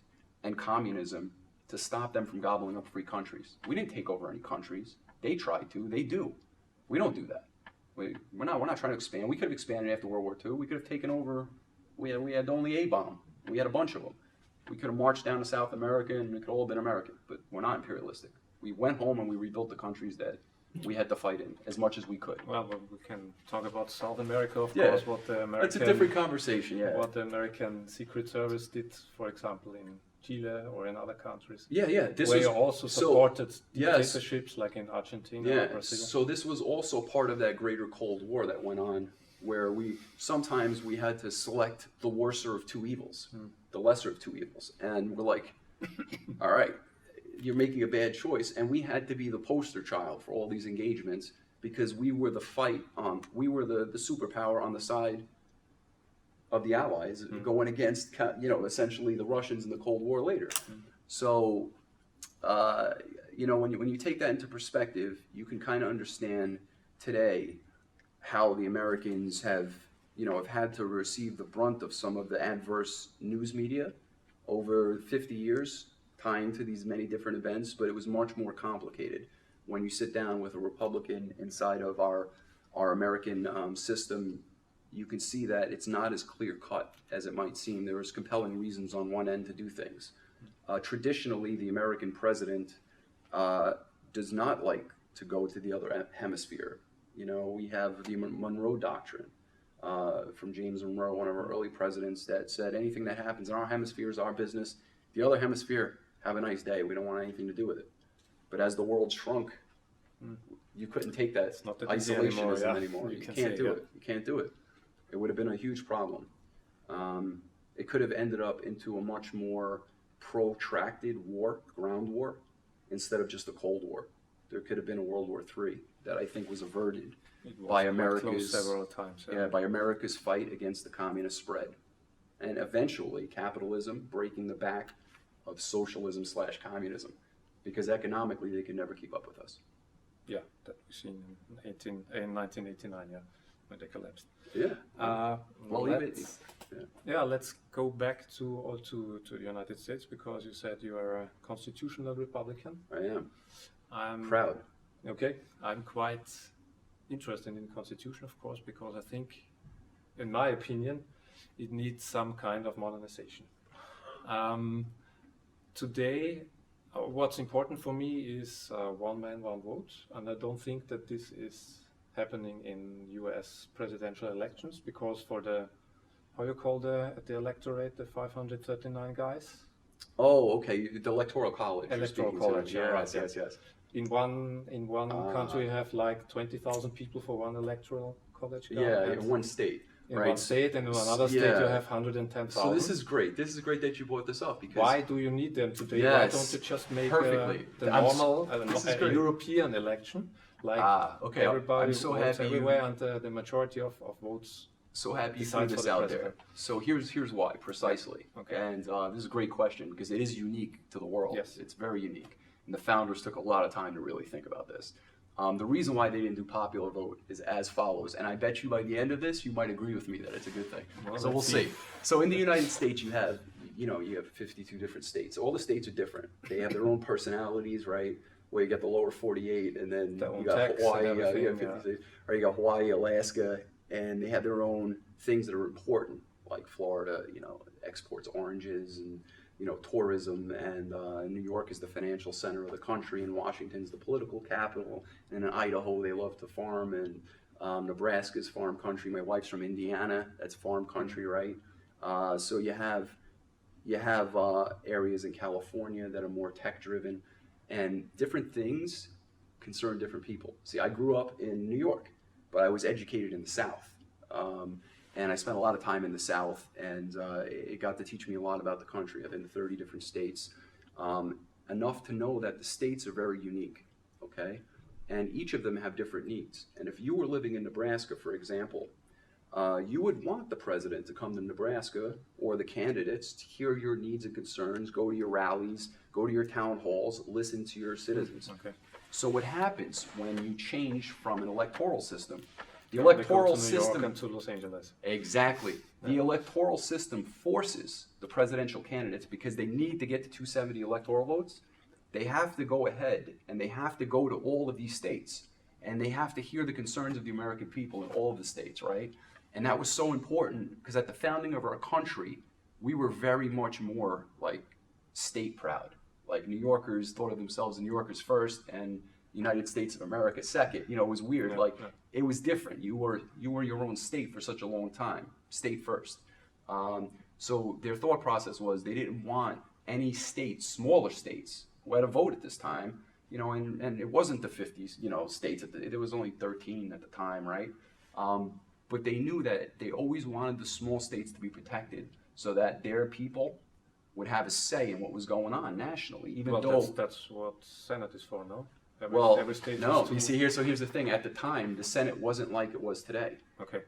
and communism to stop them from gobbling up free countries. We didn't take over any countries. They tried to. They do. We don't do that. We're not trying to expand. We could have expanded after World War II. We could have taken over. We had only A-bomb. We had a bunch of them. We could have marched down to South America and it could all have been American. But we're not imperialistic. We went home and we rebuilt the countries that we had to fight in as much as we could. Well, we can talk about South America, of course. What the American, that's a different conversation. Yeah. What the American Secret Service did, for example, in Chile or in other countries. This where you also supported dictatorships like in Argentina or Brazil. So this was also part of that greater Cold War that went on, where sometimes we had to select the worser of two evils, the lesser of two evils, and we're like, all right, you're making a bad choice, and we had to be the poster child for all these engagements because we were we were the superpower on the side of the Allies, going against, essentially the Russians in the Cold War later. So, when you take that into perspective, you can kind of understand today how the Americans have had to receive the brunt of some of the adverse news media over 50 years, tying to these many different events, but it was much more complicated. When you sit down with a Republican inside of our American system, you can see that it's not as clear-cut as it might seem. There is compelling reasons on one end to do things. Traditionally, the American president does not like to go to the other hemisphere. We have the Monroe Doctrine from James Monroe, one of our early presidents, that said anything that happens in our hemisphere is our business. The other hemisphere, have a nice day. We don't want anything to do with it. But as the world shrunk, you couldn't take that It's not that easy isolationism anymore, anymore. yeah. You You can can't say, do yeah. it. You can't do it. It would have been a huge problem. It could have ended up into a much more protracted war, ground war, instead of just a Cold War. There could have been a World War III that I think was averted It was by quite America's close several times. by America's fight against the communist spread, and eventually capitalism breaking the back of socialism / communism, because economically they could never keep up with us. Yeah, that we've seen in 1989, yeah, when they collapsed. Yeah. Well, let's, let's go back to the United States, because you said you are a constitutional Republican. I am. I'm Proud. Okay, I'm quite interested in the Constitution, of course, because I think, in my opinion, it needs some kind of modernization. Today, what's important for me is one man, one vote, and I don't think that this is happening in U.S. presidential elections, because for the, how you call the electorate, the 539 guys? Oh, okay. The Electoral College. you're Electoral speaking to. College, yeah, right, Yes. In one country, you have like 20,000 people for one electoral college. Yeah, and in one state. in right? one state, and in another state Yeah. you have 110,000. So this is great. This is great that you brought this up, because Why do you need them today? Yes, Why don't you just make perfectly. the I'm s- normal this is a great. European election, like okay. everybody I'm so votes happy everywhere, and the majority of votes. So happy you threw Decides for this the out there. president. So here's why precisely. Okay. And this is a great question, because it is unique to the world. Yes. It's very unique. And the founders took a lot of time to really think about this. The reason why they didn't do popular vote is as follows, and I bet you by the end of this you might agree with me that it's a good thing. Well, So we'll let's see. So in the United States you have 52 different states. All the states are different. They have their own personalities, right? Where you got the lower 48, and then Their own you got tax and Hawaii, you everything, got 50 states, or you got Hawaii, Alaska, and they have their own things that are important, like Florida, exports oranges and tourism, and New York is the financial center of the country, and Washington's the political capital, and in Idaho they love to farm, and Nebraska's farm country. My wife's from Indiana, that's farm country, right? So you have areas in California that are more tech driven, and different things concern different people. See, I grew up in New York, but I was educated in the South. And I spent a lot of time in the South, and it got to teach me a lot about the country. I've been to 30 different states, enough to know that the states are very unique, okay? And each of them have different needs. And if you were living in Nebraska, for example, you would want the president to come to Nebraska, or the candidates, to hear your needs and concerns, go to your rallies, go to your town halls, listen to your citizens. Okay. So what happens when you change from an electoral system? The They go electoral to New York system, and to Los Angeles. exactly. The electoral system forces the presidential candidates, because they need to get to 270 electoral votes. They have to go ahead and they have to go to all of these states, and they have to hear the concerns of the American people in all of the states, right? And that was so important, because at the founding of our country, we were very much more like state proud. Like New Yorkers thought of themselves as New Yorkers first, and United States of America second. It was weird. It was different. You were your own state for such a long time. State first. So their thought process was they didn't want any states, smaller states, who had a vote at this time. And it wasn't the 50s, states. There was only 13 at the time, right? But they knew that they always wanted the small states to be protected, so that their people would have a say in what was going on nationally. Even though that's what Senate is for, no? Every state no. is to- You see here. So here's the thing. At the time, the Senate wasn't like it was today. Okay.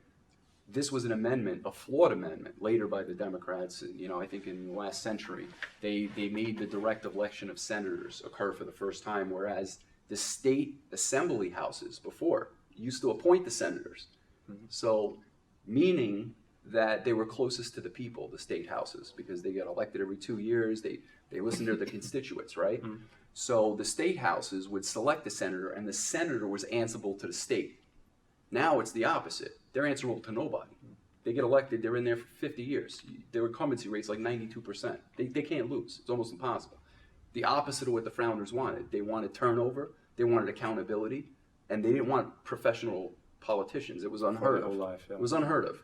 This was an amendment, a flawed amendment, later by the Democrats. I think in the last century, they made the direct election of senators occur for the first time, whereas the state assembly houses before used to appoint the senators. Mm-hmm. So, meaning that they were closest to the people, the state houses, because they get elected every 2 years. They listen to the constituents, right? Mm-hmm. So the state houses would select the senator, and the senator was answerable to the state. Now it's the opposite. They're answerable to nobody. They get elected, they're in there for 50 years. Their incumbency rate's like 92%. They can't lose. It's almost impossible. The opposite of what the founders wanted. They wanted turnover, they wanted accountability, and they didn't want professional politicians. It was unheard of. Life, yeah. It was unheard of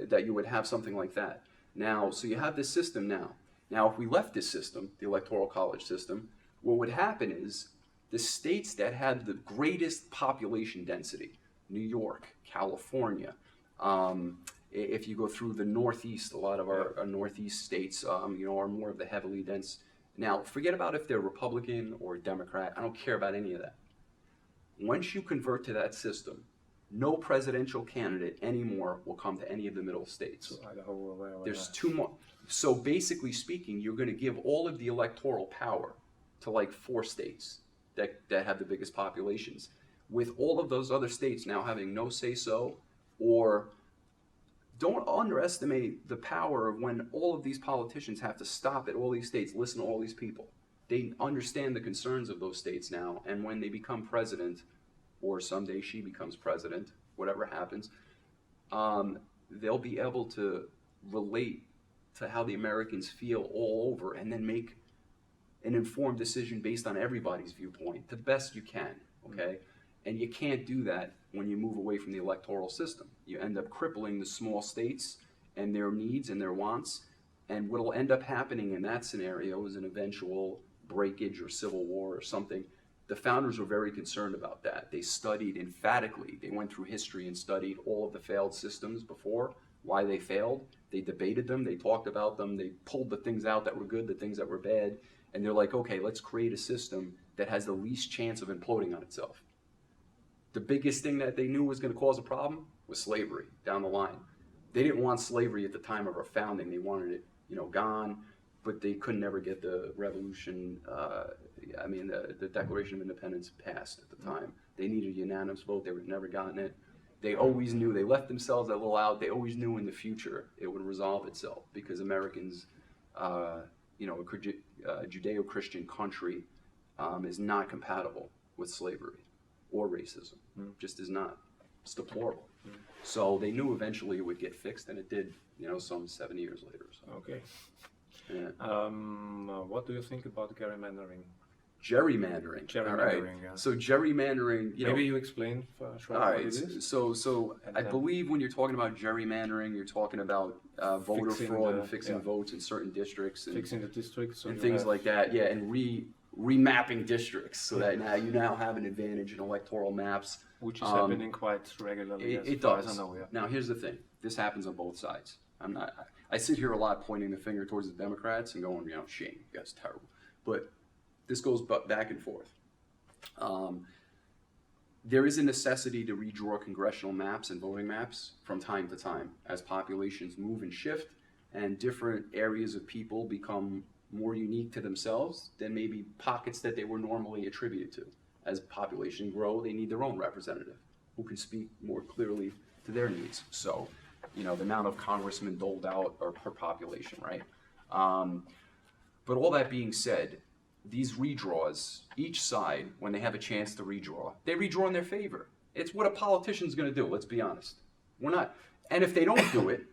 that you would have something like that. Now, so you have this system now. Now, if we left this system, the Electoral College system, what would happen is the states that had the greatest population density, New York, California. If you go through the Northeast, a lot of our Northeast states, are more of the heavily dense. Now, forget about if they're Republican or Democrat. I don't care about any of that. Once you convert to that system, no presidential candidate anymore will come to any of the middle states. There's two more. So basically speaking, you're going to give all of the electoral power to like 4 states that have the biggest populations, with all of those other states now having no say-so. Or don't underestimate the power of when all of these politicians have to stop at all these states, listen to all these people. They understand the concerns of those states now, and when they become president, or someday she becomes president, whatever happens, they'll be able to relate to how the Americans feel all over, and then make an informed decision based on everybody's viewpoint, the best you can, okay? And you can't do that when you move away from the electoral system. You end up crippling the small states and their needs and their wants, and what'll end up happening in that scenario is an eventual breakage or civil war or something. The founders were very concerned about that. They studied emphatically. They went through history and studied all of the failed systems before, why they failed. They debated them. They talked about them. They pulled the things out that were good, the things that were bad. And they're like, okay, let's create a system that has the least chance of imploding on itself. The biggest thing that they knew was going to cause a problem was slavery down the line. They didn't want slavery at the time of our founding. They wanted it, gone, but they could never get the revolution, the Declaration of Independence passed at the time. They needed a unanimous vote. They would have never gotten it. They always knew, they left themselves a little out. They always knew in the future it would resolve itself, because Americans, a Judeo-Christian country is not compatible with slavery or racism. Just is not. It's deplorable. So they knew eventually it would get fixed, and it did, some 70 years later. So. Okay. Yeah. What do you think about gerrymandering? Gerrymandering. All right. Yeah. So gerrymandering, Maybe you explain first all what right. it is. So I believe when you're talking about gerrymandering, you're talking about voter fraud and fixing votes in certain districts and fixing the districts and things like that. Yeah, and remapping districts so that you now have an advantage in electoral maps. Which is happening quite regularly. It does. I know, yeah. Now here's the thing. This happens on both sides. I sit here a lot pointing the finger towards the Democrats and going, shame, you guys are terrible. But this goes back and forth. There is a necessity to redraw congressional maps and voting maps from time to time as populations move and shift, and different areas of people become more unique to themselves than maybe pockets that they were normally attributed to. As population grow, they need their own representative who can speak more clearly to their needs. So, the amount of congressmen doled out are per population, right? But all that being said, these redraws, each side, when they have a chance to redraw, they redraw in their favor. It's what a politician's going to do, let's be honest. And if they don't do it,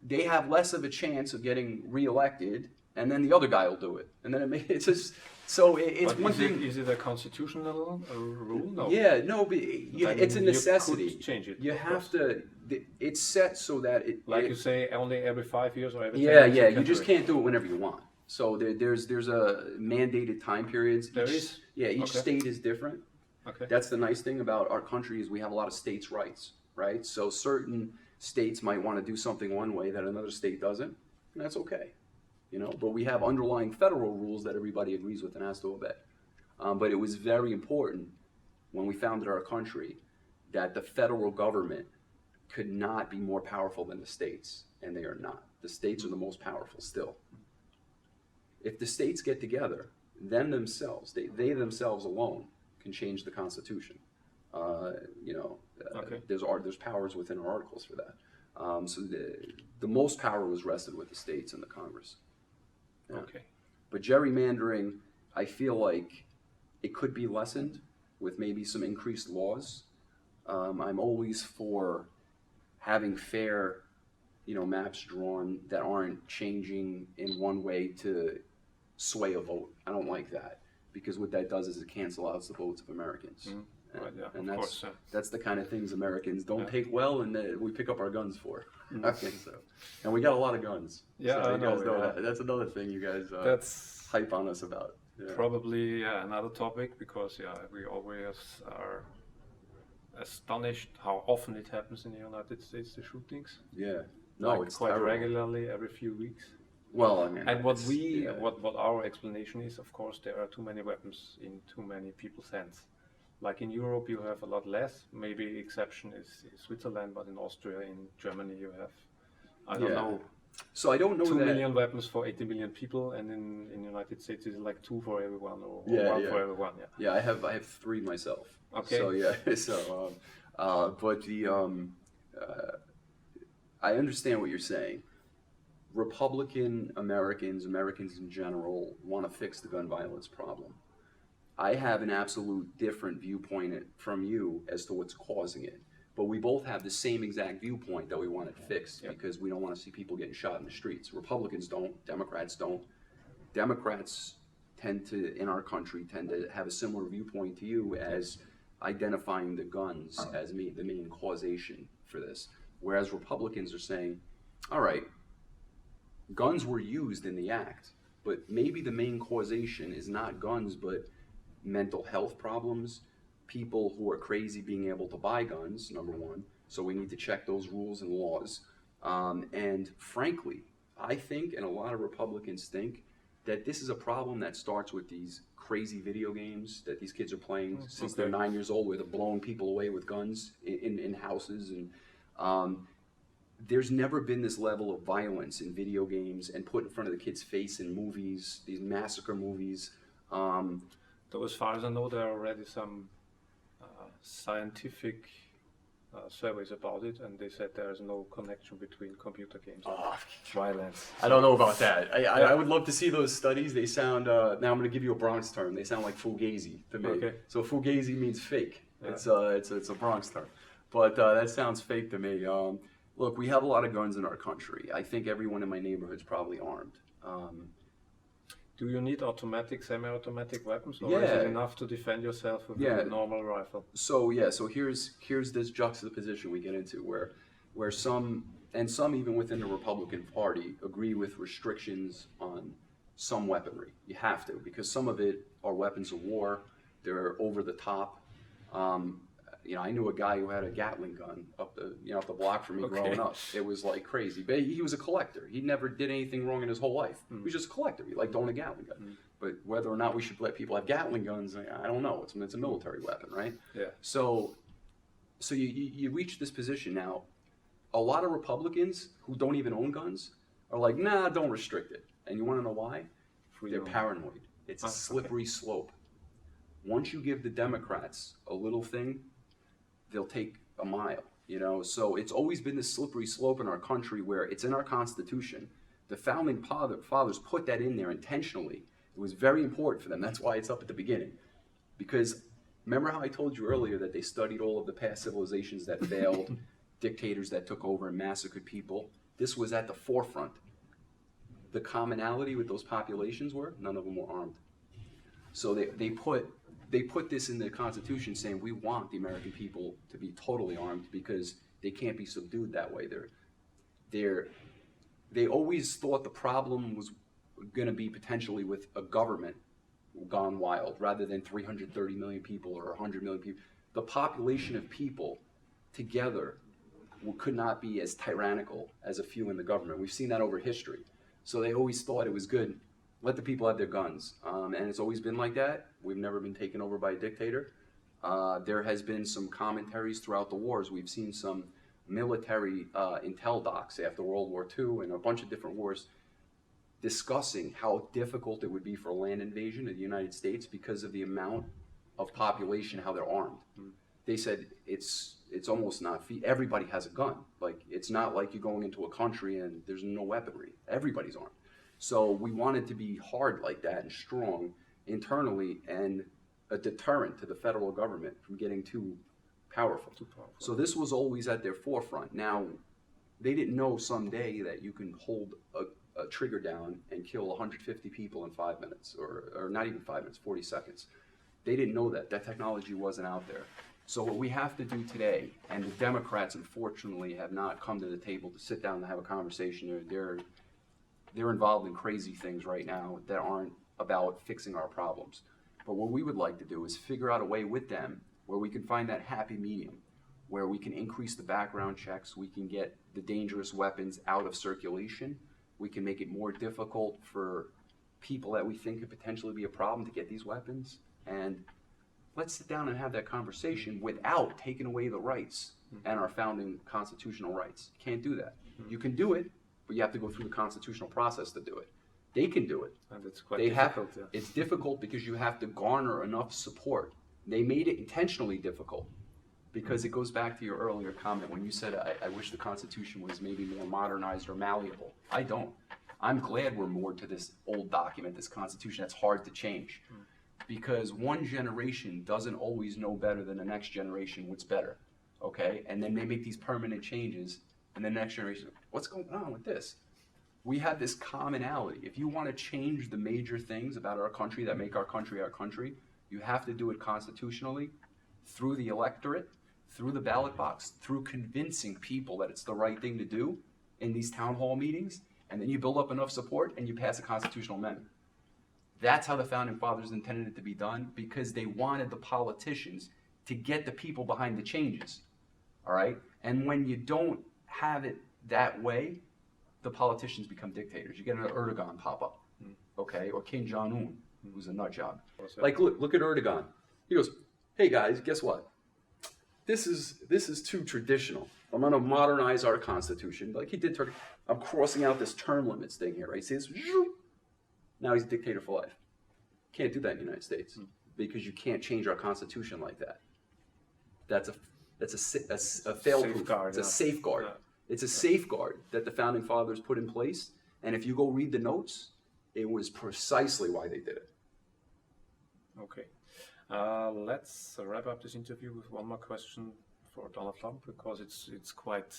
they have less of a chance of getting reelected, and then the other guy will do it. And then it's just, so it's but one thing. Is it a constitutional rule? No. Yeah, no, but it's a necessity. You could change it. You have to, it's set so that it. Like you say, only every 5 years or every 10 Yeah, years. you just can't do it whenever you want. So there's a mandated time periods. There is? Yeah, each Okay. state is different. Okay. That's the nice thing about our country is we have a lot of states' rights, right? So certain states might want to do something one way that another state doesn't, and that's okay, But we have underlying federal rules that everybody agrees with and has to obey. But it was very important when we founded our country that the federal government could not be more powerful than the states, and they are not. The states are the most powerful still. If the states get together, then themselves, they themselves alone can change the Constitution. Okay. There's powers within our articles for that. So the most power was rested with the states and the Congress. Yeah. Okay. But gerrymandering, I feel like it could be lessened with maybe some increased laws. I'm always for having fair, maps drawn that aren't changing in one way to sway a vote. I don't like that, because what that does is it cancels out the votes of Americans. Right, yeah, And of course. that's the kind of things Americans don't take well, and that we pick up our guns for. Okay, so, and we got a lot of guns. Yeah, so I you guys know, that. That's another thing you guys That's hype on us about. Probably another topic, because we always are astonished how often it happens in the United States, the shootings. Yeah. No, Like it's quite terrible. regularly, every few weeks. Well, I mean, And what it's- what our explanation is, of course, there are too many weapons in too many people's hands. Like in Europe, you have a lot less. Maybe exception is Switzerland, but in Austria, in Germany, you have, I don't know, So I don't know 2 that. million weapons for 80 million people, and in the United States, it's like 2 for everyone, or Yeah, 1 yeah. for everyone. Yeah. Yeah, I have 3 myself. Okay. So yeah, so but the I understand what you're saying. Republican Americans in general, want to fix the gun violence problem. I have an absolute different viewpoint from you as to what's causing it. But we both have the same exact viewpoint that we want it fixed, because we don't want to see people getting shot in the streets. Republicans don't, Democrats don't. Democrats tend to, in our country, tend to have a similar viewpoint to you as identifying the guns as the main causation for this. Whereas Republicans are saying, all right, guns were used in the act, but maybe the main causation is not guns, but mental health problems, people who are crazy being able to buy guns, number one. So we need to check those rules and laws. And frankly, I think, and a lot of Republicans think, that this is a problem that starts with these crazy video games that these kids are playing since they're 9 years old, where they're blowing people away with guns in houses. And there's never been this level of violence in video games and put in front of the kid's face in movies, these massacre movies. Though as far as I know, there are already some scientific surveys about it, and they said there is no connection between computer games and violence. I don't know about that. I would love to see those studies. They sound, now I'm going to give you a Bronx term. They sound like fugazi to me. Okay. So fugazi means fake. Yeah. It's a Bronx term. But that sounds fake to me. Look, we have a lot of guns in our country. I think everyone in my neighborhood is probably armed. Do you need automatic, semi-automatic weapons, or Yeah. is it enough to defend yourself with a normal rifle? So here's this juxtaposition we get into where some even within the Republican Party agree with restrictions on some weaponry. You have to, because some of it are weapons of war. They're over the top. I knew a guy who had a Gatling gun up the block from me growing up. It was like crazy. But he was a collector. He never did anything wrong in his whole life. He was just a collector. He liked owning a Gatling gun. But whether or not we should let people have Gatling guns, I don't know. It's a military weapon, right? Yeah. So you reach this position now. A lot of Republicans who don't even own guns are like, nah, don't restrict it. And you want to know why? They're paranoid. It's a slippery slope. Once you give the Democrats a little thing, they'll take a mile, So it's always been this slippery slope in our country where it's in our Constitution. The founding fathers put that in there intentionally. It was very important for them. That's why it's up at the beginning. Because remember how I told you earlier that they studied all of the past civilizations that failed, dictators that took over and massacred people? This was at the forefront. The commonality with those populations were none of them were armed. So they put this in the Constitution, saying we want the American people to be totally armed because they can't be subdued that way. They always thought the problem was going to be potentially with a government gone wild rather than 330 million people or 100 million people. The population of people together could not be as tyrannical as a few in the government. We've seen that over history. So they always thought it was good. Let the people have their guns. And it's always been like that. We've never been taken over by a dictator. There has been some commentaries throughout the wars. We've seen some military intel docs after World War II and a bunch of different wars discussing how difficult it would be for a land invasion of the United States because of the amount of population, how they're armed. They said it's almost not everybody has a gun. Like, it's not like you're going into a country and there's no weaponry. Everybody's armed. So we wanted to be hard like that and strong internally and a deterrent to the federal government from getting too powerful. So this was always at their forefront. Now, they didn't know someday that you can hold a trigger down and kill 150 people in 5 minutes, or not even 5 minutes, 40 seconds. They didn't know that. That technology wasn't out there. So what we have to do today, and the Democrats unfortunately have not come to the table to sit down and have a conversation. They're involved in crazy things right now that aren't about fixing our problems. But what we would like to do is figure out a way with them where we can find that happy medium, where we can increase the background checks, we can get the dangerous weapons out of circulation, we can make it more difficult for people that we think could potentially be a problem to get these weapons. And let's sit down and have that conversation without taking away the rights and our founding constitutional rights. You can't do that. You can do it, but you have to go through the constitutional process to do it. They can do it. And it's quite difficult. Yeah. It's difficult because you have to garner enough support. They made it intentionally difficult because it goes back to your earlier comment when you said, I wish the Constitution was maybe more modernized or malleable. I don't. I'm glad we're moored to this old document, this Constitution that's hard to change. Because one generation doesn't always know better than the next generation what's better, okay? And then they make these permanent changes, and the next generation, what's going on with this? We have this commonality. If you want to change the major things about our country that make our country, you have to do it constitutionally, through the electorate, through the ballot box, through convincing people that it's the right thing to do in these town hall meetings, and then you build up enough support and you pass a constitutional amendment. That's how the Founding Fathers intended it to be done, because they wanted the politicians to get the people behind the changes, all right? And when you don't have it that way, the politicians become dictators. You get an Erdogan pop up, okay? Or Kim Jong-un, who's a nut job. Like, look at Erdogan. He goes, hey guys, guess what? This is too traditional. I'm gonna modernize our constitution. Like he did Turkey. I'm crossing out this term limits thing here, right? See this? Now he's a dictator for life. Can't do that in the United States because you can't change our constitution like that. That's a fail-proof. It's a safeguard. Yeah. It's a safeguard that the Founding Fathers put in place. And if you go read the notes, it was precisely why they did it. Okay. Let's wrap up this interview with one more question for Donald Trump, because it's quite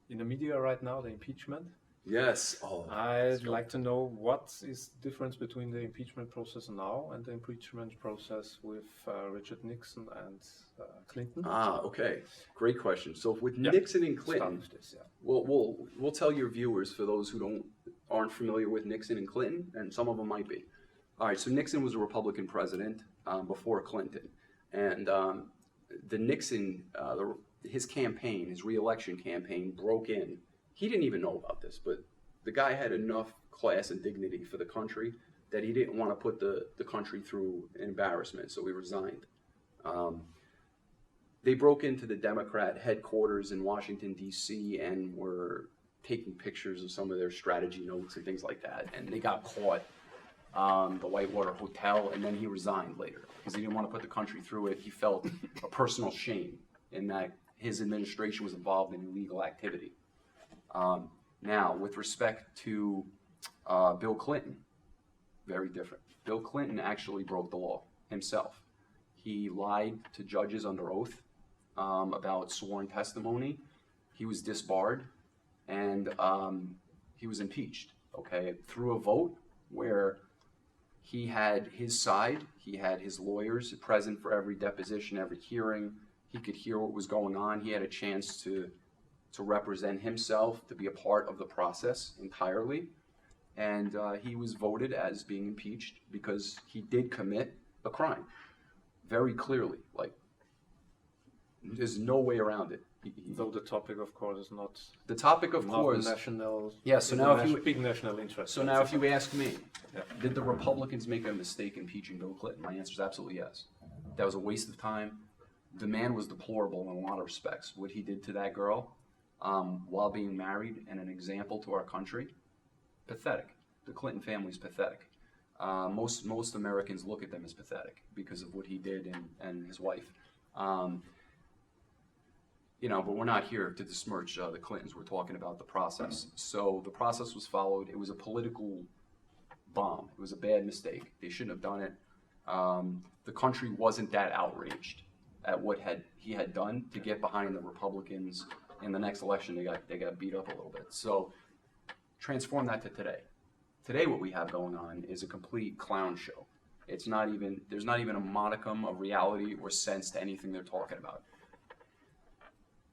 in the media right now, the impeachment. Yes. Oh, I'd like to know what is the difference between the impeachment process now and the impeachment process with Richard Nixon and Clinton. Okay. Great question. So with Nixon and Clinton, this, we'll tell your viewers, for those who aren't familiar with Nixon and Clinton, and some of them might be. All right. So Nixon was a Republican president before Clinton, and the Nixon, his campaign, his re-election campaign, broke in. He didn't even know about this, but the guy had enough class and dignity for the country that he didn't want to put the country through embarrassment, so he resigned. They broke into the Democrat headquarters in Washington, D.C., and were taking pictures of some of their strategy notes and things like that, and they got caught the Whitewater Hotel, and then he resigned later because he didn't want to put the country through it. He felt a personal shame in that his administration was involved in illegal activity. Now, with respect to Bill Clinton, very different. Bill Clinton actually broke the law himself. He lied to judges under oath about sworn testimony. He was disbarred, and he was impeached, okay, through a vote where he had his side, he had his lawyers present for every deposition, every hearing. He could hear what was going on. He had a chance to represent himself, to be a part of the process entirely. And he was voted as being impeached because he did commit a crime, very clearly. Like, there's no way around it. Though the topic, of course, is not the topic, of course. National. Yeah. So now, big national interest. So now, if you ask me, did the Republicans make a mistake impeaching Bill Clinton? My answer is absolutely yes. That was a waste of time. The man was deplorable in a lot of respects. What he did to that girl, while being married and an example to our country, pathetic. The Clinton family is pathetic. Most Americans look at them as pathetic because of what he did and his wife. But we're not here to besmirch the Clintons. We're talking about the process. So the process was followed. It was a political bomb. It was a bad mistake. They shouldn't have done it. The country wasn't that outraged at what he had done to get behind the Republicans. In the next election, they got beat up a little bit. So transform that to today. Today, what we have going on is a complete clown show. There's not even a modicum of reality or sense to anything they're talking about.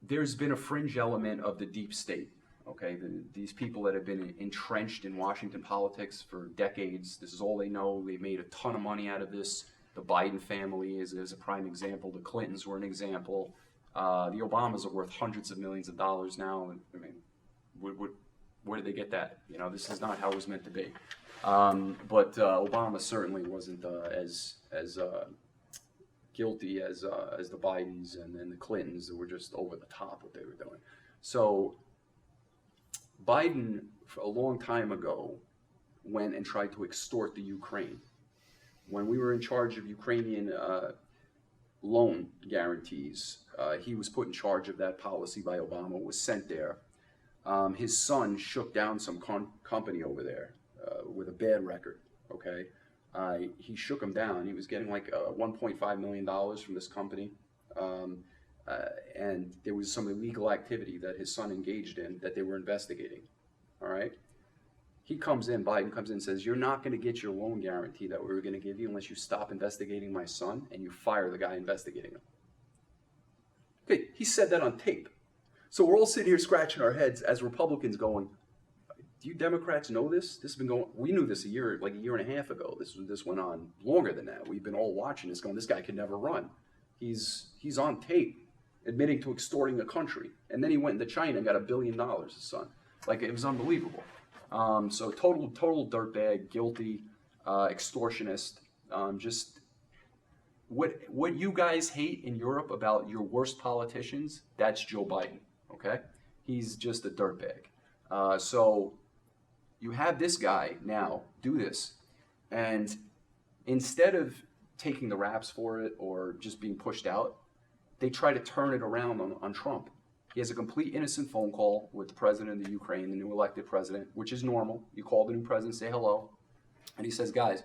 There's been a fringe element of the deep state, Okay, these people that have been entrenched in Washington politics for decades, this is all they know. They've made a ton of money out of this. The Biden family is a prime example. The Clintons were an example. The Obamas are worth hundreds of millions of dollars now. I mean, where did they get that? You know, this is not how it was meant to be. But Obama certainly wasn't as guilty as the Bidens and then the Clintons, that were just over the top what they were doing. So Biden, for a long time ago, went and tried to extort the Ukraine. When we were in charge of Ukrainian loan guarantees, he was put in charge of that policy by Obama, was sent there. His son shook down some company over there with a bad record, okay? He shook him down. He was getting like $1.5 million from this company. And there was some illegal activity that his son engaged in that they were investigating, all right? Biden comes in and says, you're not going to get your loan guarantee that we were going to give you unless you stop investigating my son and you fire the guy investigating him. Okay, he said that on tape. So we're all sitting here scratching our heads as Republicans going, do you Democrats know this? This has been going, we knew this a year and a half ago. This went on longer than that. We've been all watching this going, this guy could never run. He's on tape admitting to extorting a country. And then he went into China and got $1 billion, his son. Like, it was unbelievable. So total dirtbag, guilty, extortionist. Just what you guys hate in Europe about your worst politicians, that's Joe Biden, okay? He's just a dirtbag. So you have this guy now do this, and instead of taking the raps for it or just being pushed out, they try to turn it around on Trump. He has a complete innocent phone call with the president of the Ukraine, the new elected president, which is normal. You call the new president, say hello. And he says, guys,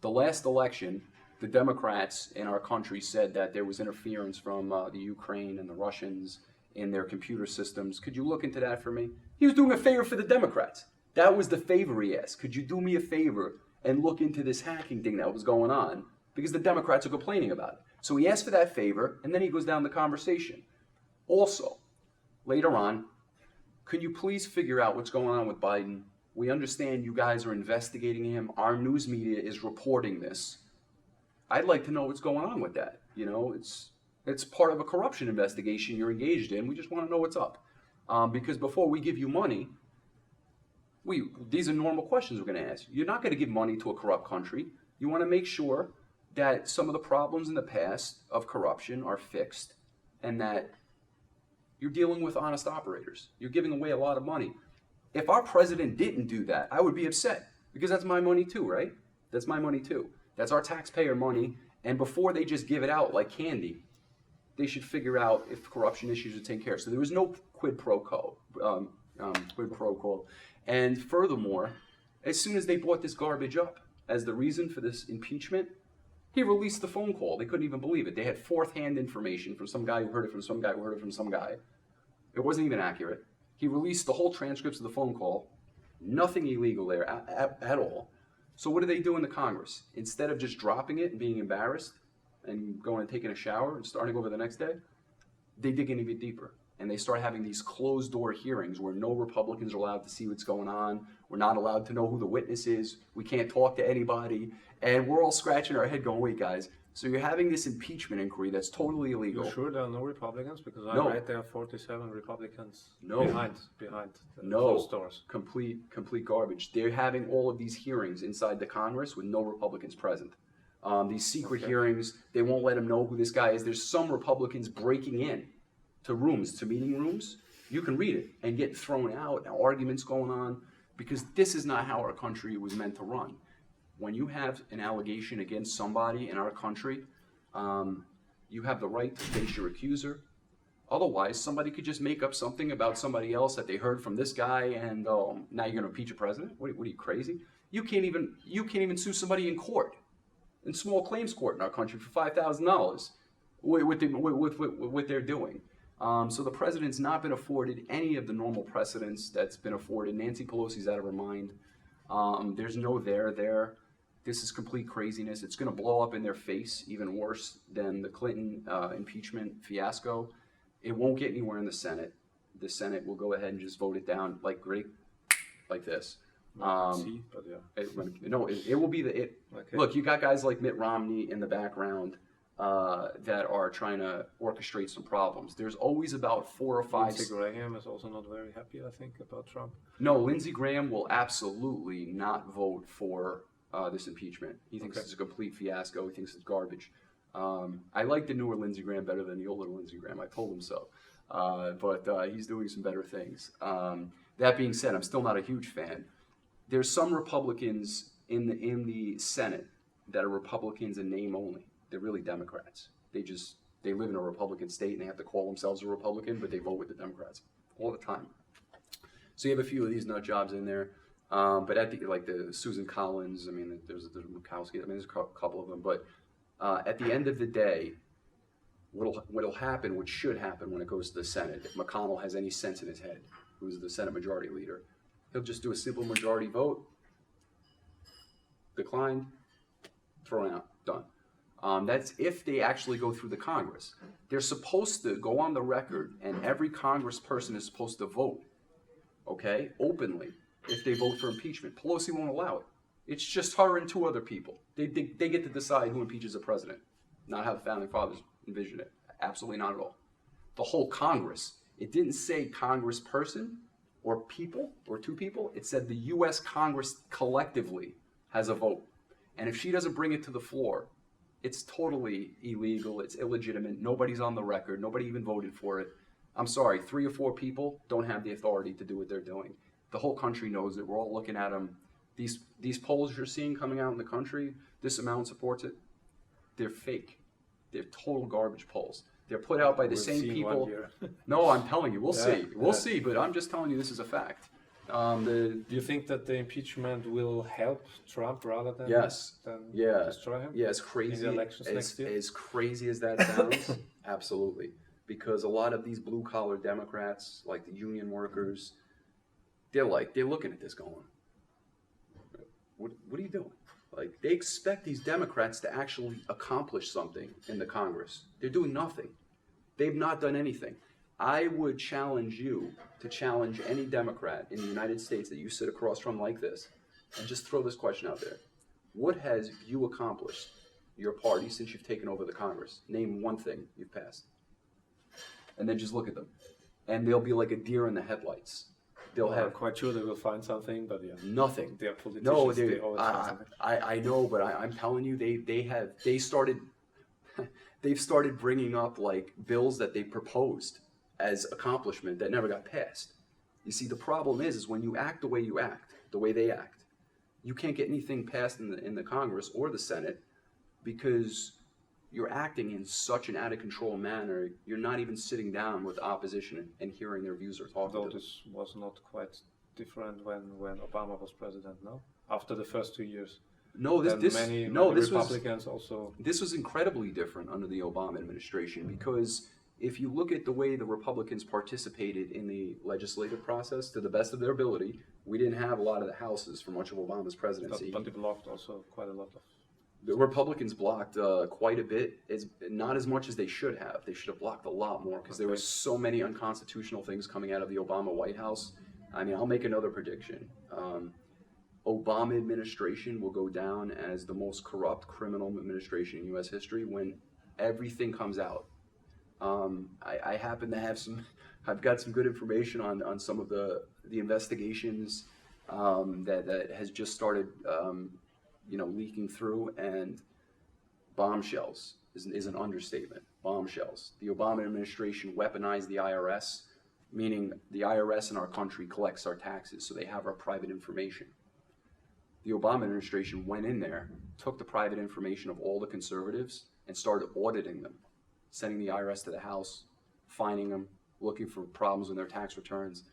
the last election, the Democrats in our country said that there was interference from the Ukraine and the Russians in their computer systems. Could you look into that for me? He was doing a favor for the Democrats. That was the favor he asked. Could you do me a favor and look into this hacking thing that was going on? Because the Democrats are complaining about it. So he asked for that favor, and then he goes down the conversation. Also, later on, could you please figure out what's going on with Biden? We understand you guys are investigating him. Our news media is reporting this. I'd like to know what's going on with that. You know, it's part of a corruption investigation you're engaged in. We just want to know what's up. Because before we give you money, these are normal questions we're going to ask. You're not going to give money to a corrupt country. You want to make sure that some of the problems in the past of corruption are fixed and that you're dealing with honest operators. You're giving away a lot of money. If our president didn't do that, I would be upset because that's my money too, right? That's my money too. That's our taxpayer money. And before they just give it out like candy, they should figure out if corruption issues are taken care of. So there was no quid pro quo. And furthermore, as soon as they brought this garbage up as the reason for this impeachment, he released the phone call. They couldn't even believe it. They had fourth-hand information from some guy who heard it from some guy who heard it from some guy. It wasn't even accurate. He released the whole transcripts of the phone call. Nothing illegal there at all. So what do they do in the Congress? Instead of just dropping it and being embarrassed and going and taking a shower and starting over the next day, they dig in even deeper. And they start having these closed-door hearings where no Republicans are allowed to see what's going on. We're not allowed to know who the witness is. We can't talk to anybody. And we're all scratching our head going, wait, guys, so you're having this impeachment inquiry that's totally illegal. You sure there are no Republicans? Because I read there are 47 Republicans behind closed doors. Complete garbage. They're having all of these hearings inside the Congress with no Republicans present. These secret hearings, they won't let them know who this guy is. There's some Republicans breaking in to meeting rooms. You can read it and get thrown out, arguments going on, because this is not how our country was meant to run. When you have an allegation against somebody in our country, you have the right to face your accuser. Otherwise, somebody could just make up something about somebody else that they heard from this guy, and now you're going to impeach a president? What are you, crazy? You can't even sue somebody in court, in small claims court in our country for $5,000 with what they're doing. So the president's not been afforded any of the normal precedents that's been afforded. Nancy Pelosi's out of her mind. There's no there. This is complete craziness. It's going to blow up in their face even worse than the Clinton impeachment fiasco. It won't get anywhere in the Senate. the Senate will go ahead and just vote it down like this. See, but yeah. It will be Okay. Look, you got guys like Mitt Romney in the background that are trying to orchestrate some problems. There's always about 4 or 5. Lindsey Graham is also not very happy, I think, about Trump. No, Lindsey Graham will absolutely not vote for this impeachment. He thinks it's a complete fiasco. He thinks it's garbage. I like the newer Lindsey Graham better than the older Lindsey Graham. I told him so. But he's doing some better things. That being said, I'm still not a huge fan. There's some Republicans in the Senate that are Republicans in name only. They're really Democrats. They live in a Republican state and they have to call themselves a Republican, but they vote with the Democrats all the time. So you have a few of these nut jobs in there. But like the Susan Collins, I mean, there's Murkowski, I mean, there's a couple of them. But at the end of the day, what'll happen, what should happen when it goes to the Senate, if McConnell has any sense in his head, who's the Senate Majority Leader, he'll just do a simple majority vote, declined, thrown out, done. That's if they actually go through the Congress. They're supposed to go on the record, and every congressperson is supposed to vote, okay, openly, if they vote for impeachment. Pelosi won't allow it. It's just her and 2 other people. They get to decide who impeaches a president, not how the Founding Fathers envisioned it. Absolutely not at all. The whole Congress. It didn't say congressperson or people or 2 people. It said the U.S. Congress collectively has a vote. And if she doesn't bring it to the floor, it's totally illegal. It's illegitimate. Nobody's on the record. Nobody even voted for it. I'm sorry, 3 or 4 people don't have the authority to do what they're doing. The whole country knows it. We're all looking at them. These polls you're seeing coming out in the country, this amount supports it. They're fake. They're total garbage polls. They're put out by the same people. No, I'm telling you, we'll see. We'll see, but I'm just telling you this is a fact. Do you think that the impeachment will help Trump rather than, destroy him? Yeah, as crazy in the elections next year? As crazy as that sounds, absolutely. Because a lot of these blue collar Democrats, like the union workers, they're looking at this going, what are you doing? Like, they expect these Democrats to actually accomplish something in the Congress. They're doing nothing. They've not done anything. I would challenge you to challenge any Democrat in the United States that you sit across from like this, and just throw this question out there. What has you accomplished, your party, since you've taken over the Congress? Name one thing you've passed. And then just look at them. And they'll be like a deer in the headlights. I'm quite sure they will find something, but yeah. Nothing. They are politicians. No, they always find something. I know, but I'm telling you, they've started bringing up like bills that they proposed as accomplishment that never got passed. You see, the problem is when you act the way you act, the way they act, you can't get anything passed in the Congress or the Senate because you're acting in such an out-of-control manner. You're not even sitting down with the opposition and hearing their views or talking Though to them. this was not quite different when Obama was president, no? After the first 2 years. No, many Republicans also. This was incredibly different under the Obama administration because if you look at the way the Republicans participated in the legislative process, to the best of their ability, we didn't have a lot of the houses for much of Obama's presidency. But they blocked also quite a lot of. The Republicans blocked quite a bit, not as much as they should have. They should have blocked a lot more because there were so many unconstitutional things coming out of the Obama White House. I mean, I'll make another prediction. Obama administration will go down as the most corrupt criminal administration in U.S. history when everything comes out. I happen to have I've got some good information on some of the investigations that has just started leaking through, and bombshells is an understatement. Bombshells. The Obama administration weaponized the IRS, meaning the IRS in our country collects our taxes, so they have our private information. The Obama administration went in there, took the private information of all the conservatives, and started auditing them, sending the IRS to the house, fining them, looking for problems with their tax returns.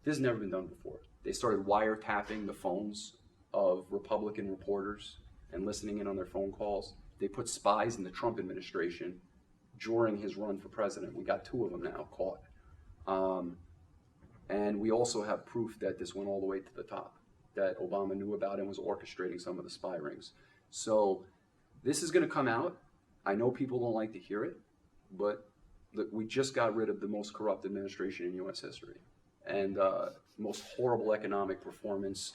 This has never been done before. They started wiretapping the phones of Republican reporters and listening in on their phone calls. They put spies in the Trump administration during his run for president. We got 2 of them now caught. And we also have proof that this went all the way to the top, that Obama knew about and was orchestrating some of the spy rings. So this is going to come out. I know people don't like to hear it, but we just got rid of the most corrupt administration in U.S. history, and most horrible economic performance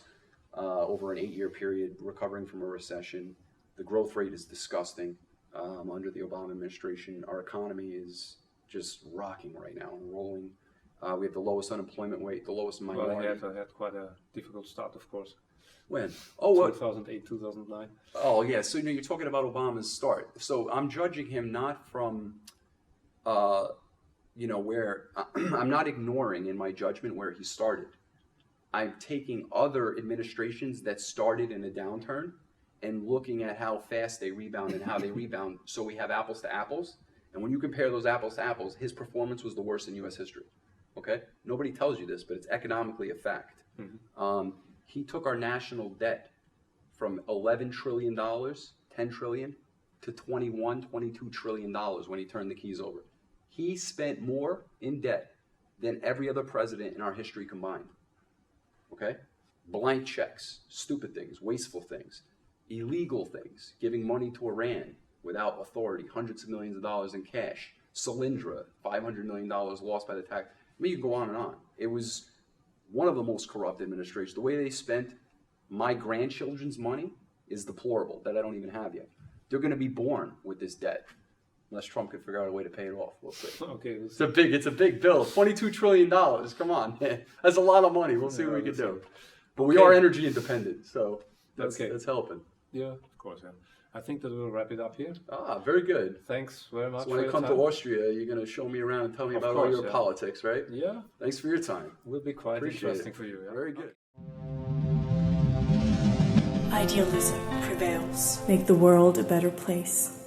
over an 8-year period, recovering from a recession. The growth rate is disgusting under the Obama administration. Our economy is just rocking right now and rolling. We have the lowest unemployment rate, the lowest minority. Well, I had quite a difficult start, of course. When? Oh, what? 2008, 2009. Oh, yeah. So you're talking about Obama's start. So I'm judging him not from, where I'm not ignoring in my judgment where he started. I'm taking other administrations that started in a downturn and looking at how fast they rebound and how they rebound. So we have apples to apples. And when you compare those apples to apples, his performance was the worst in U.S. history. Okay? Nobody tells you this, but it's economically a fact. Mm-hmm. He took our national debt from $11 trillion, $10 trillion, to $21, $22 trillion when he turned the keys over. He spent more in debt than every other president in our history combined. Okay? Blank checks, stupid things, wasteful things, illegal things, giving money to Iran without authority, hundreds of millions of dollars in cash, Solyndra, $500 million lost by the tax. I mean, you can go on and on. It was one of the most corrupt administrations. The way they spent my grandchildren's money is deplorable, that I don't even have yet. They're going to be born with this debt, unless Trump can figure out a way to pay it off. We'll see. Okay. It's a big bill. $22 trillion. Come on. That's a lot of money. We'll see what we can do. But we are energy independent, so that's helping. Yeah, of course. Yeah. I think that we'll wrap it up here. Very good. Thanks very much. So when I come to Austria, you're going to show me around and tell me about all your politics, right? Yeah. Thanks for your time. Will be quite interesting for you. Yeah? Very good. Idealism prevails. Make the world a better place.